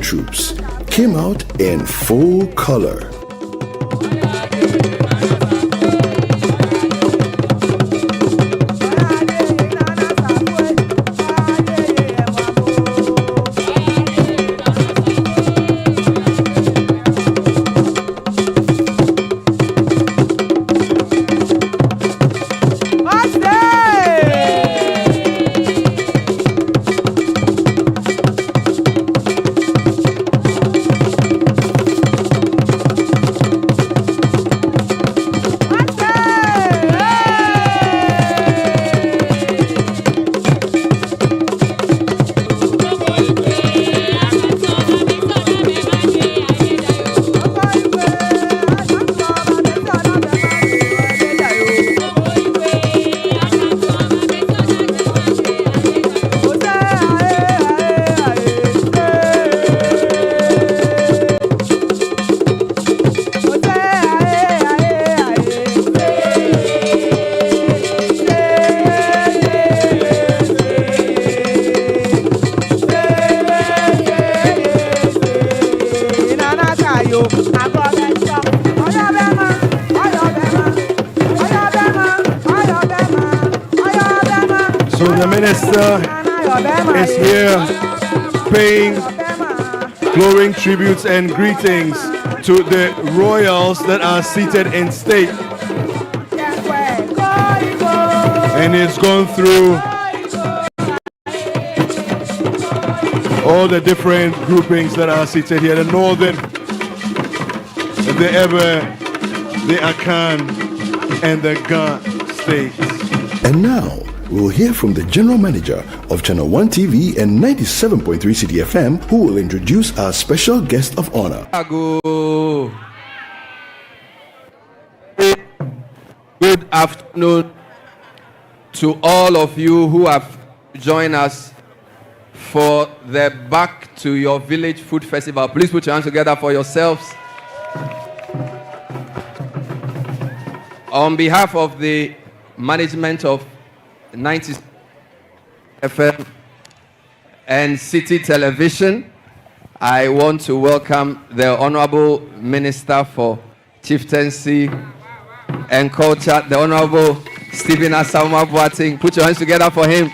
Speaker 10: troops came out in full color.
Speaker 14: So the minister is here paying glowing tributes and greetings to the royals that are seated in state. And he's gone through all the different groupings that are seated here, the northern, the Eber, the Akan, and the Ga states.
Speaker 10: And now, we'll hear from the General Manager of Channel 1 TV and 97.3 City FM, who will introduce our special guest of honor.
Speaker 4: Good afternoon to all of you who have joined us for the Back to Your Village Food Festival. Please put your hands together for yourselves. On behalf of the management of 90 FM and City Television, I want to welcome the Honorable Minister for Chieftaincy and Culture, the Honorable Stephen Asamoah Boateng. Put your hands together for him.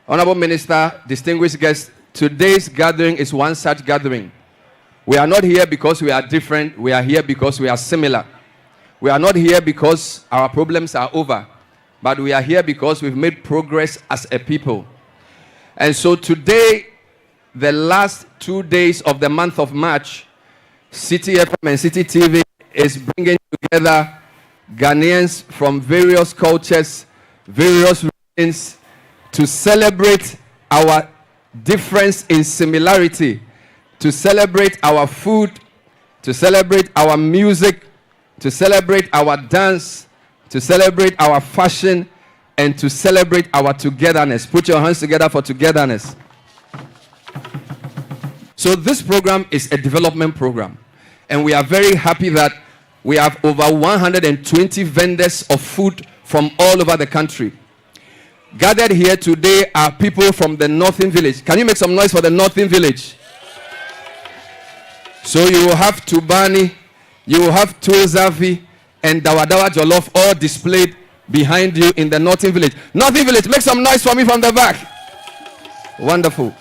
Speaker 4: Honorable Minister, distinguished guests, today's gathering is one such gathering. We are not here because we are different. We are here because we are similar. We are not here because our problems are over, but we are here because we've made progress as a people. And so today, the last 2 days of the month of March, City FM and City TV is bringing together Ghanaians from various cultures, various regions, to celebrate our difference in similarity, to celebrate our food, to celebrate our music, to celebrate our dance, to celebrate our fashion, and to celebrate our togetherness. Put your hands together for togetherness. So this program is a development program, and we are very happy that we have over 120 vendors of food from all over the country. Gathered here today are people from the Northern Village. Can you make some noise for the Northern Village? So you will have Tubani, you will have Tuozavi, and Dawadawa Jollof all displayed behind you in the Northern Village. Northern Village, make some noise for me from the back. Wonderful.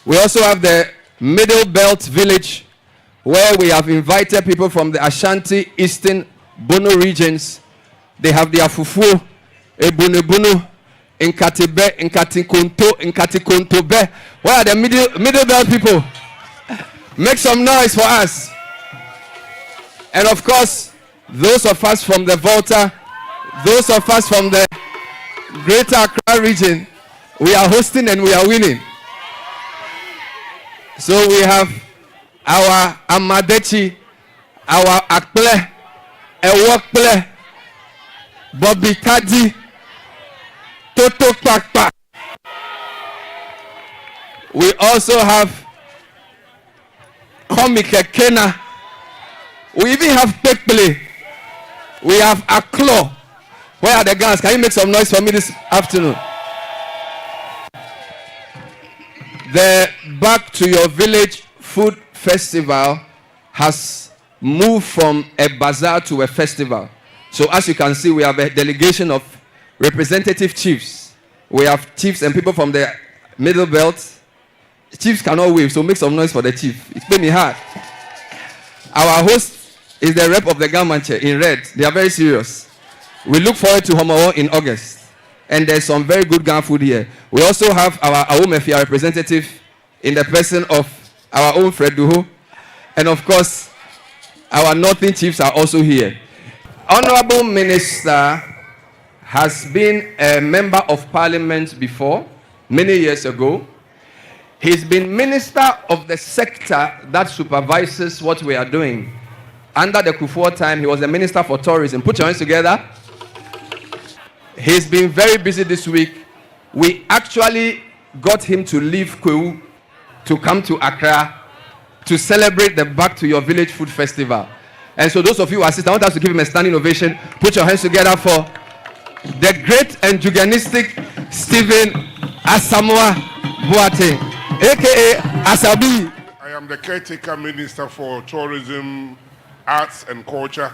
Speaker 4: We also have the Middle Belt Village, where we have invited people from the Ashanti, Eastern, Bono regions. They have their fufu, ebunebunu, Nkatibe, Nkatikonto, Nkatikontobe. Where are the Middle Belt people? Make some noise for us. And of course, those of us from the Volta, those of us from the Greater Accra region, we are hosting and we are winning. So we have our Amadechi, our Akple, Ewokple, Bobby Kadi, Toto Pakpa. We also have Komike Kena. We even have Pekple. We have Aklo. Where are the guns? Can you make some noise for me this afternoon? The Back to Your Village Food Festival has moved from a bazaar to a festival. So as you can see, we have a delegation of representative chiefs. We have chiefs and people from the middle belt. Chiefs cannot wave, so make some noise for the chief. It's been hard. Our host is the rep of the Gamanche in red. They are very serious. We look forward to Homowo in August. And there's some very good Ghana food here. We also have our Awomefia representative in the person of our own Fred Duho. And of course, our Northern chiefs are also here. Honorable Minister has been a member of parliament before, many years ago. He's been minister of the sector that supervises what we are doing. Under the Kufuor time, he was the minister for tourism. Put your hands together. He's been very busy this week. We actually got him to leave Kwewu to come to Accra to celebrate the Back to Your Village Food Festival. And so those of you who assist, I want us to give him a standing ovation. Put your hands together for the great and juganistic Stephen Asamoah Boateng, aka Asabi.
Speaker 15: I am the caretaker minister for tourism, arts and culture,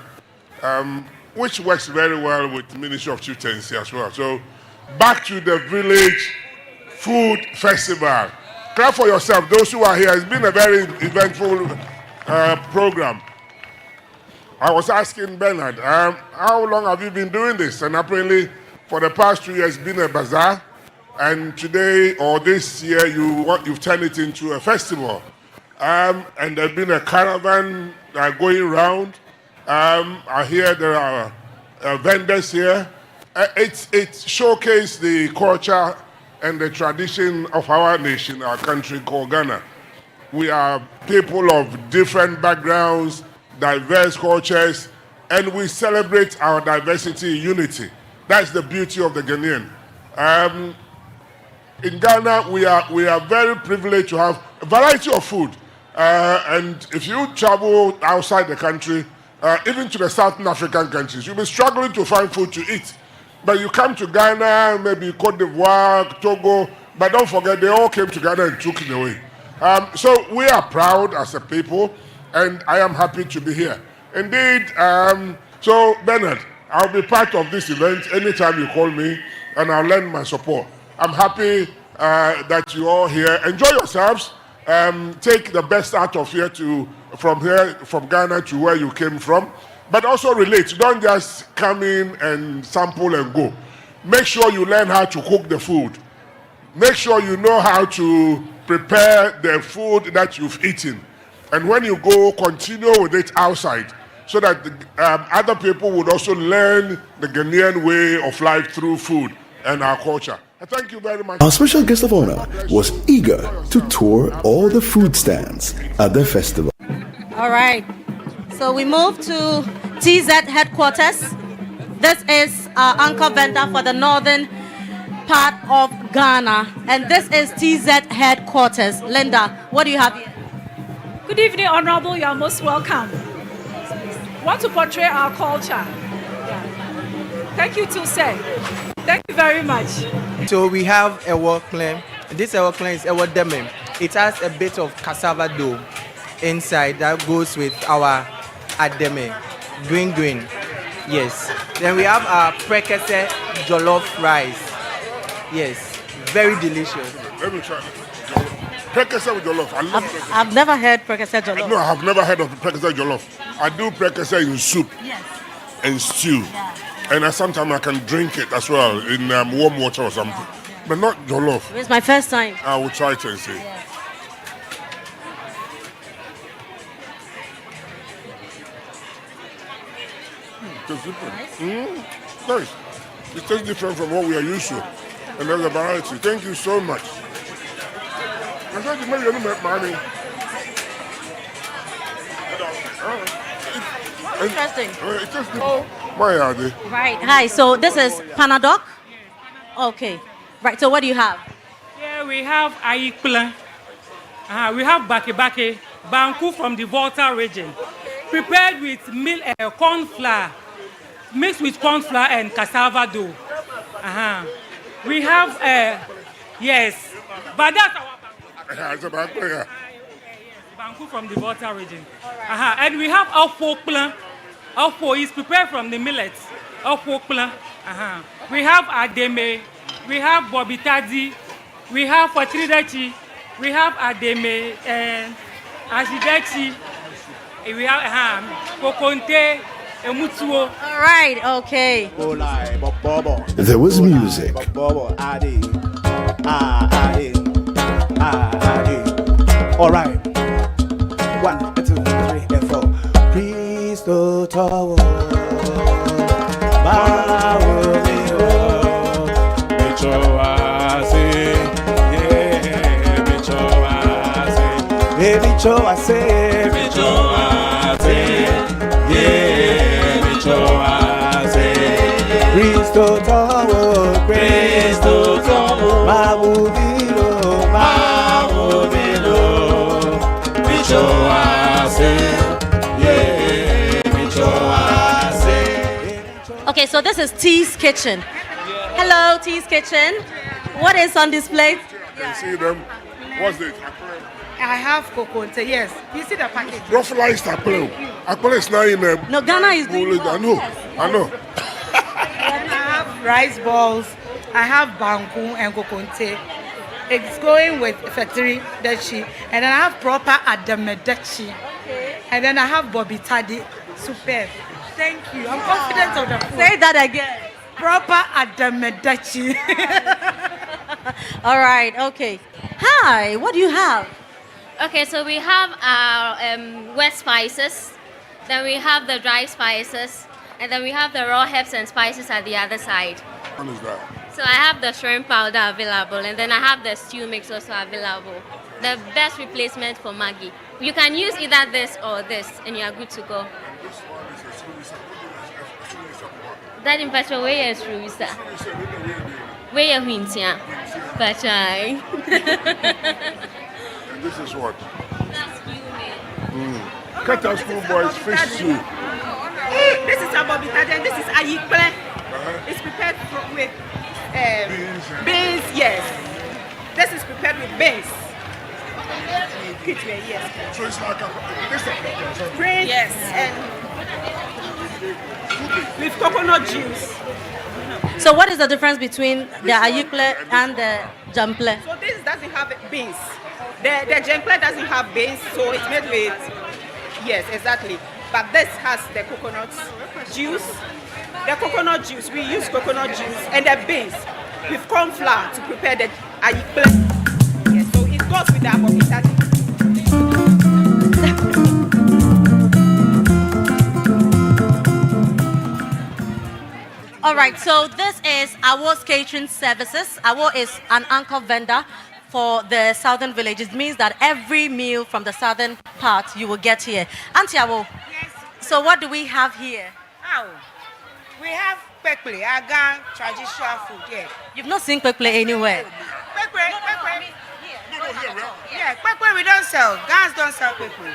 Speaker 15: which works very well with the Ministry of Chieftaincy as well. So, Back to the Village Food Festival. Clap for yourself, those who are here. It's been a very eventful program. I was asking Bernard, how long have you been doing this? And apparently, for the past 2 years, it's been a bazaar. And today, or this year, you've turned it into a festival. And there's been a caravan going around. I hear there are vendors here. It showcases the culture and the tradition of our nation, our country called Ghana. We are people of different backgrounds, diverse cultures, and we celebrate our diversity in unity. That's the beauty of the Ghanaian. In Ghana, we are very privileged to have a variety of food. And if you travel outside the country, even to the Southern African countries, you'll be struggling to find food to eat. But you come to Ghana, maybe Cote d'Ivoire, Togo, but don't forget they all came to Ghana and took it away. So we are proud as a people, and I am happy to be here. Indeed, so Bernard, I'll be part of this event anytime you call me, and I'll lend my support. I'm happy that you're all here. Enjoy yourselves. Take the best out of here from Ghana to where you came from, but also relate. Don't just come in and sample and go. Make sure you learn how to cook the food. Make sure you know how to prepare the food that you've eaten. And when you go, continue with it outside so that other people would also learn the Ghanaian way of life through food and our culture. Thank you very much.
Speaker 10: Our special guest of honor was eager to tour all the food stands at the festival.
Speaker 2: All right. So we move to TZ headquarters. This is our anchor vendor for the northern part of Ghana. And this is TZ headquarters. Linda, what do you have here?
Speaker 16: Good evening, Honorable. You are most welcome. Want to portray our culture. Thank you too, sir. Thank you very much.
Speaker 17: So we have a work claim. This work claim is a word deme. It has a bit of cassava dough inside that goes with our ademe. Green. Yes. Then we have our prekese jollof rice. Yes. Very delicious.
Speaker 15: Let me try. Prekese with jollof. I love prekese.
Speaker 2: I've never heard prekese jollof.
Speaker 15: No, I have never heard of prekese jollof. I do prekese in soup and stew.
Speaker 2: Yeah.
Speaker 15: And sometimes I can drink it as well in warm water or something. But not jollof.
Speaker 2: It's my first time.
Speaker 15: I will try it and see.
Speaker 2: Yeah.
Speaker 15: It tastes different. Nice. It tastes different from what we are used to. And there's a variety. Thank you so much. I thought you maybe met money.
Speaker 2: Interesting.
Speaker 15: It tastes different.
Speaker 2: Right. Hi. So this is Panadoc. Okay. Right. So what do you have?
Speaker 18: Here we have Aikula. We have Bake, Banku from the Volta region, prepared with corn flour, mixed with corn flour and cassava dough. We have yes, but that's our Banku from the Volta region. And we have Alfo Plan. Alfo is prepared from the millets. Alfo Plan. We have Ademe. We have Bobitadi. We have Fatridachi. We have Ademe and Azidachi. We have Kokonte. All
Speaker 2: right, okay.
Speaker 10: There was music.
Speaker 19: All right. 1, 2, 3, and 4. Cristo Tower. Cristo Tower, Cristo Tower, Mabudilo, Mabudilo, Michoase, yeah, Michoase.
Speaker 2: Okay, so this is T's Kitchen. Hello, T's Kitchen. What is on display?
Speaker 15: You can see them. What's this?
Speaker 20: I have coconut, yes. You see the package?
Speaker 15: Ruffalized apple. Apple is not in a...
Speaker 2: No, Ghana is doing
Speaker 15: I know, I know.
Speaker 20: I have rice balls, I have banku and kokonte. It's going with factory dachi, and then I have proper adamedachi. Okay. And then I have bobitadi. Superb. Thank you. I'm confident of the food.
Speaker 2: Say that again.
Speaker 20: Proper adamedachi.
Speaker 2: All right, okay. Hi, what do you have?
Speaker 21: Okay, so we have our wet spices, then we have the dry spices, and then we have the raw herbs and spices at the other side.
Speaker 15: What is that?
Speaker 21: So I have the shrimp powder available, and then I have the stew mix also available. The best replacement for Maggi. You can use either this or this, and you are good to go. That in fact, where is Ruisa? Where are Wintia? But
Speaker 15: And this is what?
Speaker 21: That's human.
Speaker 15: Cut our schoolboys fish soup.
Speaker 20: This is a bobitadi, and this is ayikple. It's prepared with beans, yes. This is prepared with beans. Yes.
Speaker 15: So it's like this
Speaker 20: Beans, yes. And with coconut juice.
Speaker 2: So what is the difference between the ayikple and the jample?
Speaker 20: So this doesn't have beans. The jample doesn't have beans, so it's made with, yes, exactly. But this has the coconut juice. The coconut juice, we use coconut juice and the beans with corn flour to prepare the ayikple. Yes, so it goes with the abobitadi.
Speaker 2: All right, so this is Awo's Catering Services. Awo is an anchor vendor for the southern villages. It means that every meal from the southern part you will get here. Auntie Awo,
Speaker 20: yes.
Speaker 2: So what do we have here?
Speaker 20: Oh, we have kwekwe, Aga traditional food, yeah.
Speaker 2: You've not seen kwekwe anywhere?
Speaker 20: Kwekwe. Yeah, kwekwe we don't sell. Ghans don't sell kwekwe.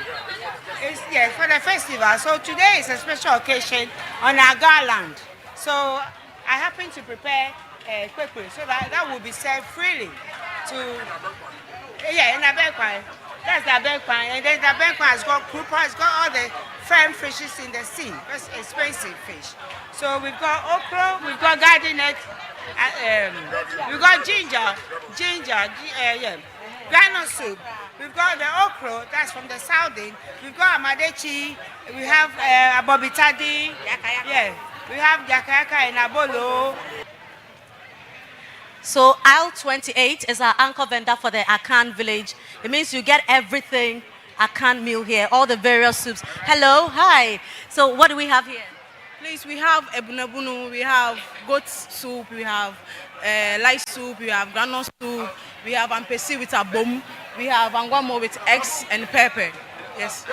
Speaker 20: It's for the festival. So today is a special occasion on Aga land. So I happen to prepare kwekwe so that will be served freely to in the bekwan. That's the bekwan, and then the bekwan has got grouper, it's got all the firm fishes in the sea. That's expensive fish. So we've got okra, we've got garden egg, we've got ginger, granite soup. We've got the okra, that's from the southern. We've got amadechi. We have abobitadi. Yeah. We have jakayaka and abolo.
Speaker 2: So aisle 28 is our anchor vendor for the Akan village. It means you get everything Akan meal here, all the various soups. Hello, hi. So what do we have here?
Speaker 22: Please, we have ebunebunu, we have goat soup, we have light soup, we have granite soup, we have ampesi with a bomb, we have angwamo with eggs and pepper. Yes.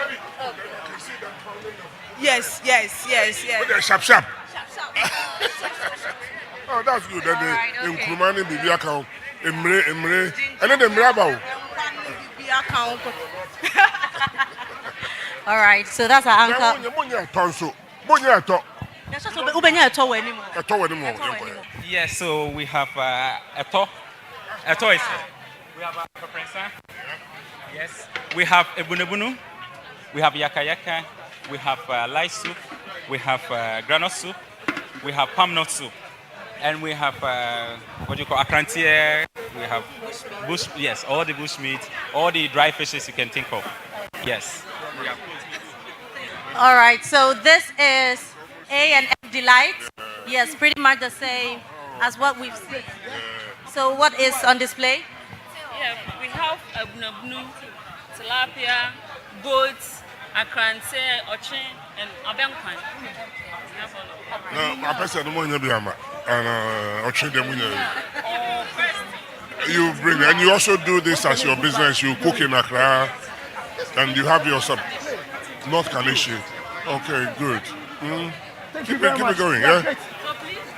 Speaker 22: Yes.
Speaker 15: With the sharp. Oh, that's good. Then the Nkrumani Bibi account, Emre, and then the Mrabao.
Speaker 2: All right, so that's our anchor.
Speaker 23: Yes, so we have Eto. Eto is
Speaker 3: We have Prensa. Yes. We have Ebunebunu. We have Yaka Yaka. We have lice soup. We have granite soup. We have palm nut soup. And we have, what do you call, akrantier. We have bush, yes, all the bush meat, all the dry fishes you can think of. Yes.
Speaker 2: All right, so this is A&M Delight. Yes, pretty much the same as what we've seen. So what is on display?
Speaker 5: Yeah, we have abnabnu, tilapia, goats, akrante, ochin, and abenkwan.
Speaker 15: No, I person no money be ama, and ochin dem you bring, and you also do this as your business. You cook in Accra, and you have your North Kalishi. Okay, good. Keep it going, yeah.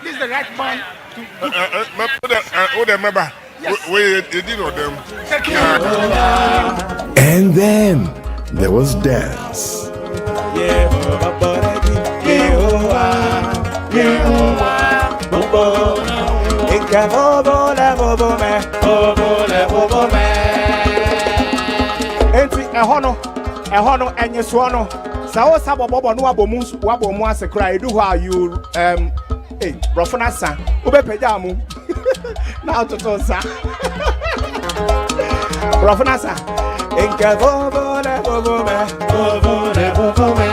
Speaker 23: This is the right man.
Speaker 15: Remember, we did know them.
Speaker 10: And then there was dance.
Speaker 23: Ehono enye suono sawo sabo bobo no wabomu ase kra edu how you brofona sa obepeja mu na ototo sa brofona sa enke bobo me enke bobo me.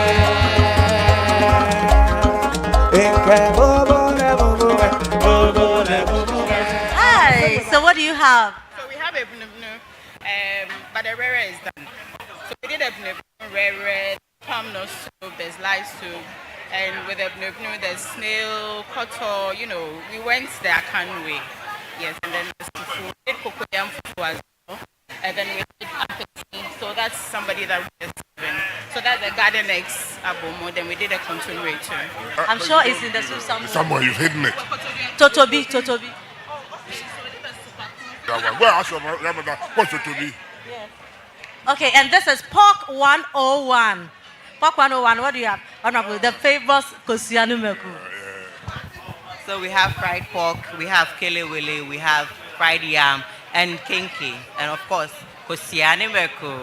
Speaker 2: Hi, so what do you have?
Speaker 20: So we have a but the rare is done. So we did a rare palm nut soup, there's lice soup, and with a there's snail, koto, we went the Akan way. Yes, and then there's fufu. We did cocoyam fufu as well. And then we did apathy. So that's somebody that we're serving. So that's the garden eggs abomo. Then we did a contouré too.
Speaker 2: I'm sure it's in the soup somewhere.
Speaker 15: Somewhere you've hidden it.
Speaker 2: Totobi.
Speaker 15: Where ask your grandmother what's Totobi?
Speaker 2: Okay, and this is Pork 101. Pork 101, what do you have? Honorable, the famous Kosianu Meku.
Speaker 24: So we have fried pork, we have kelewele, we have fried yam, and kinky, and of course, Kosianu Meku.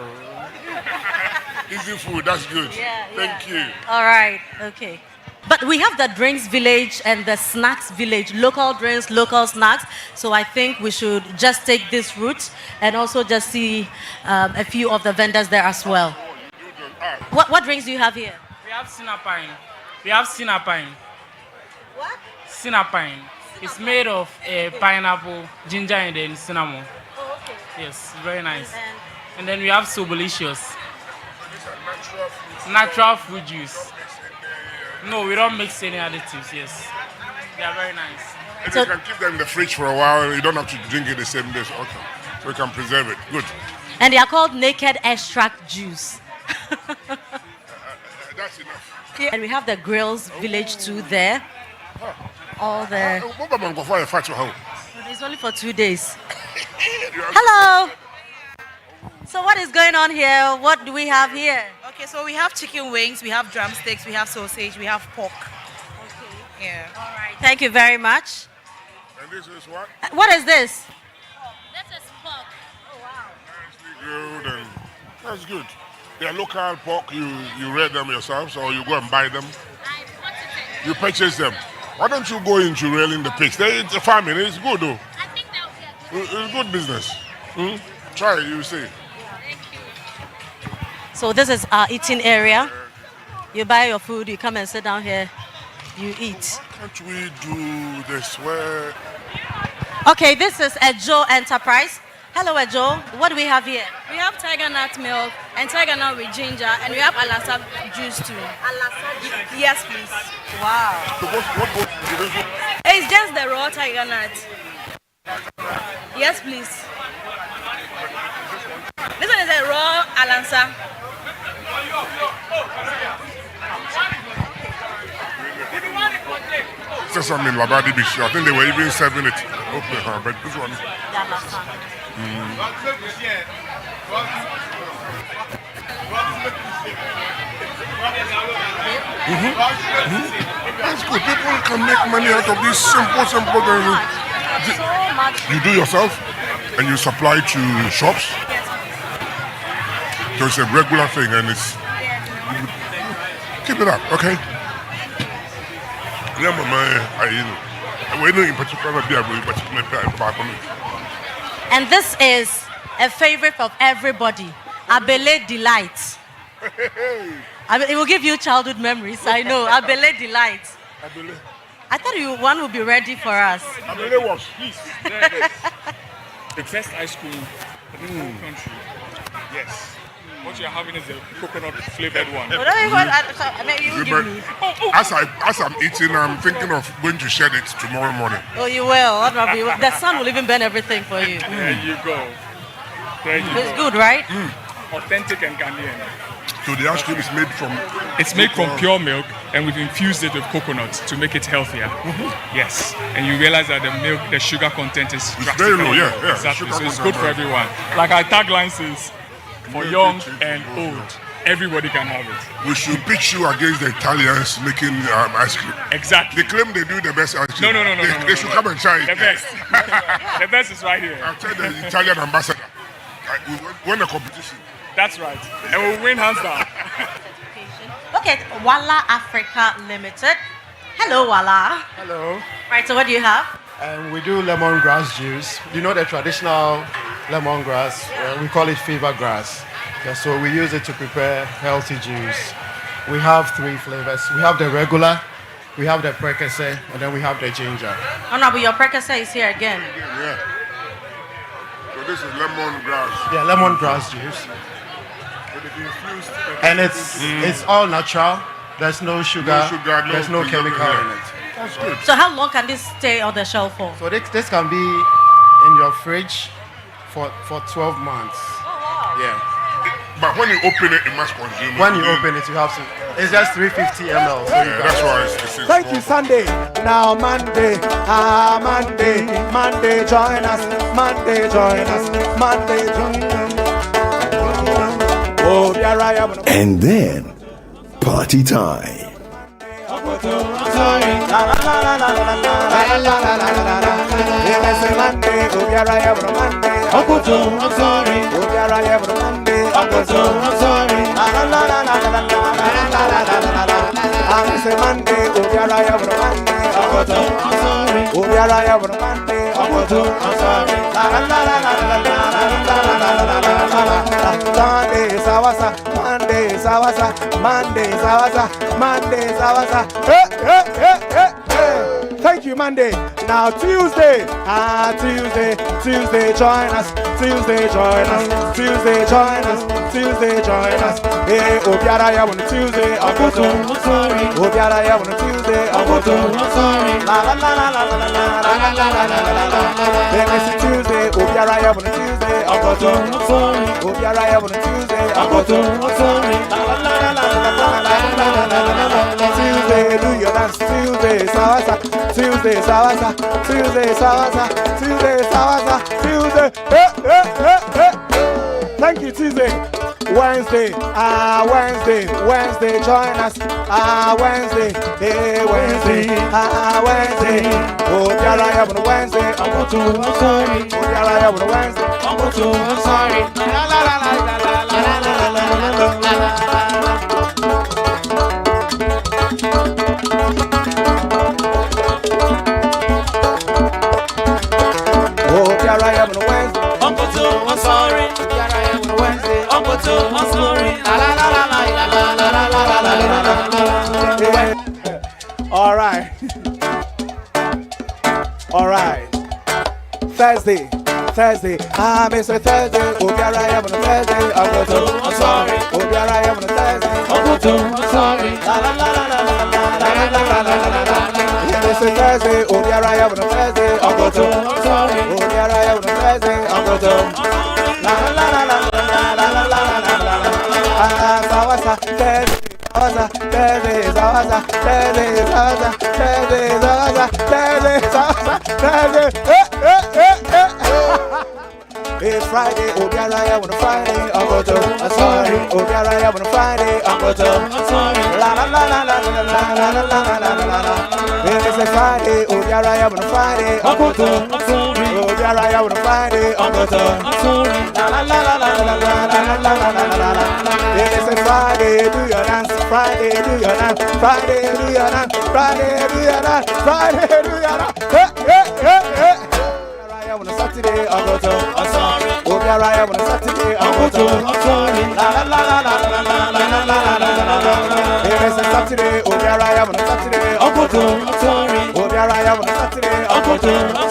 Speaker 15: Easy food, that's good. Thank you.
Speaker 2: All right, okay. But we have the drinks village and the snacks village, local drinks, local snacks. So I think we should just take this route and also just see a few of the vendors there as well. What drinks do you have here?
Speaker 18: We have cinnapine.
Speaker 2: What?
Speaker 18: Cinnapine. It's made of pineapple, ginger, and then cinnamon.
Speaker 2: Oh, okay.
Speaker 18: Yes, very nice. And then we have Sobolicious. Natural fruit juice. No, we don't mix any additives, yes. They are very nice.
Speaker 15: And you can keep them in the fridge for a while. You don't have to drink it the same day. Okay. So you can preserve it. Good.
Speaker 2: And they are called naked extract juice.
Speaker 15: That's enough.
Speaker 2: Yeah. And we have the grills village too there. All there. It's only for 2 days. Hello. So what is going on here? What do we have here?
Speaker 22: Okay, so we have chicken wings, we have drumsticks, we have sausage, we have pork.
Speaker 2: Okay.
Speaker 22: Yeah.
Speaker 2: All right. Thank you very much.
Speaker 15: And this is what?
Speaker 2: What is this?
Speaker 21: This is pork.
Speaker 2: Oh, wow.
Speaker 15: Good. And that's good. They are local pork. You rear them yourselves or you go and buy them? You purchase them. Why don't you go into rearing the pigs? It's a farming. It's good though.
Speaker 21: I think that would be a good.
Speaker 15: It's good business. Try it, you see.
Speaker 2: So this is our eating area. You buy your food, you come and sit down here, you eat.
Speaker 15: Can't we do this where?
Speaker 2: Okay, this is Ejo Enterprise. Hello, Ejo. What do we have here?
Speaker 22: We have tiger nut milk and tiger nut with ginger, and we have alasa juice too.
Speaker 2: Alasa juice?
Speaker 22: Yes, please.
Speaker 2: Wow.
Speaker 15: So what
Speaker 22: It's just the raw tiger nut. Yes, please. This one is a raw alansa.
Speaker 15: Sesame in Labadi Beach. I think they were even serving it. Okay, but this one. That's good. People can make money out of these simple things. You do yourself? And you supply to shops? So it's a regular thing and it's... Keep it up, okay? Yeah,
Speaker 2: And this is a favorite of everybody. Abele Delight. It will give you childhood memories, I know. Abele Delight. I thought one would be ready for us.
Speaker 15: Abele was.
Speaker 6: Please, the best ice cream in the whole country. Yes. What you're having is a coconut flavored one.
Speaker 15: As I'm eating, I'm thinking of going to shed it tomorrow morning.
Speaker 2: Oh, you will. The sun will even burn everything for you.
Speaker 6: There you go.
Speaker 2: It's good, right?
Speaker 6: Authentic and Ghanaian.
Speaker 15: So the ice cream is made from...
Speaker 6: It's made from pure milk, and we've infused it with coconut to make it healthier. Yes. And you realize that the milk, the sugar content is
Speaker 15: very low, yeah.
Speaker 6: Exactly. So it's good for everyone. Like our tagline says, for young and old, everybody can have it.
Speaker 15: We should pitch you against the Italians making ice cream.
Speaker 6: Exactly.
Speaker 15: They claim they do the best ice cream.
Speaker 6: No.
Speaker 15: They should come and try it.
Speaker 6: The best. The best is right here.
Speaker 15: I'll tell the Italian ambassador. We won the competition.
Speaker 6: That's right. And we'll win hands down.
Speaker 2: Okay, Wala Africa Limited. Hello, Wala.
Speaker 7: Hello.
Speaker 2: Right, so what do you have?
Speaker 7: We do lemongrass juice. You know the traditional lemongrass? We call it fever grass. Yeah, so we use it to prepare healthy juice. We have 3 flavors. We have the regular, we have the prekese, and then we have the ginger.
Speaker 2: Oh no, but your prekese is here again.
Speaker 15: Yeah. So this is lemongrass.
Speaker 7: Yeah, lemongrass juice. And it's all natural. There's no sugar, there's no chemical in it.
Speaker 15: That's good.
Speaker 2: So how long can this stay on the shelf for?
Speaker 7: So this can be in your fridge for 12 months.
Speaker 2: Oh, wow.
Speaker 7: Yeah.
Speaker 15: But when you open it, it must consume.
Speaker 7: When you open it, you have to. It's just 350 ml. So
Speaker 15: yeah, that's why it's
Speaker 23: Thank you, Sunday. Now Monday, Monday, join us. Monday, join us. Monday, join us. Oh,
Speaker 10: And then, party time.
Speaker 23: Thank you, Monday. Now Tuesday, Tuesday, join us. Tuesday, join us. Tuesday, join us. Tuesday, join us. Hey, Obiara ya on Tuesday, Ogoto. Obiara ya on Tuesday, Ogoto. La la la la la la la la la la la. Then it's Tuesday, Obiara ya on Tuesday, Ogoto. Obiara ya on Tuesday, Ogoto. La la la la la la la. Tuesday, do your dance. Tuesday, Sawasa. Tuesday, Sawasa. Tuesday, Sawasa. Tuesday, Sawasa. Tuesday. Thank you, Tuesday. Wednesday, Wednesday, join us. Wednesday, hey, Wednesday, Wednesday. Oh, Yara, you have Wednesday. I'm sorry. Oh, Yara, you have Wednesday. I'm sorry. La la la la la la la la la la la. Oh, Yara, you have Wednesday. I'm sorry. Yara, you have Wednesday. I'm sorry. La la la la la la la la la la. All right. All right. Thursday. Mr. Thursday. Obiara, I am on a Thursday. I'm sorry. Obiara, I am on a Thursday. I'm sorry. La la la la la la la la la la. Mr. Thursday. Obiara, I am on a Thursday. I'm sorry. Obiara, I am on a Thursday. I'm la la la la la la la la la la. Sawasa, Thursday. Thursday, Sawasa, Thursday, Sawasa, Thursday, Sawasa, Thursday, Sawasa, Thursday. It's Friday, Obiara, I want a Friday, I'm sorry. Obiara, I want a Friday, I'm sorry. La la la la la la la la la la la la la. It's a Friday, Obiara, I want a Friday, I'm sorry. Obiara ya on Friday, Uncle I'm sorry. La la la la la la la la la la la la. It's a Friday, do your dance. Friday, do your dance. Friday, do your dance. Friday, do your dance. Friday, do your dance. Hey, hey, hey, hey. On a Saturday, I'm sorry. Obiara on a Saturday, I'm sorry. La la la la la la la la la la la. It's a Saturday, Obiara on a Saturday, I'm sorry. Obiara on a Saturday, I'm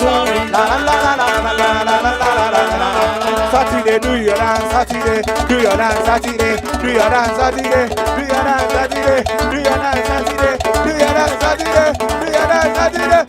Speaker 23: sorry. La la la la la la la la la la. Saturday, do your dance. Saturday, do your dance. Saturday, do your dance. Saturday, do your dance. Saturday, do your dance. Saturday, do your dance. Saturday, do your dance. Saturday.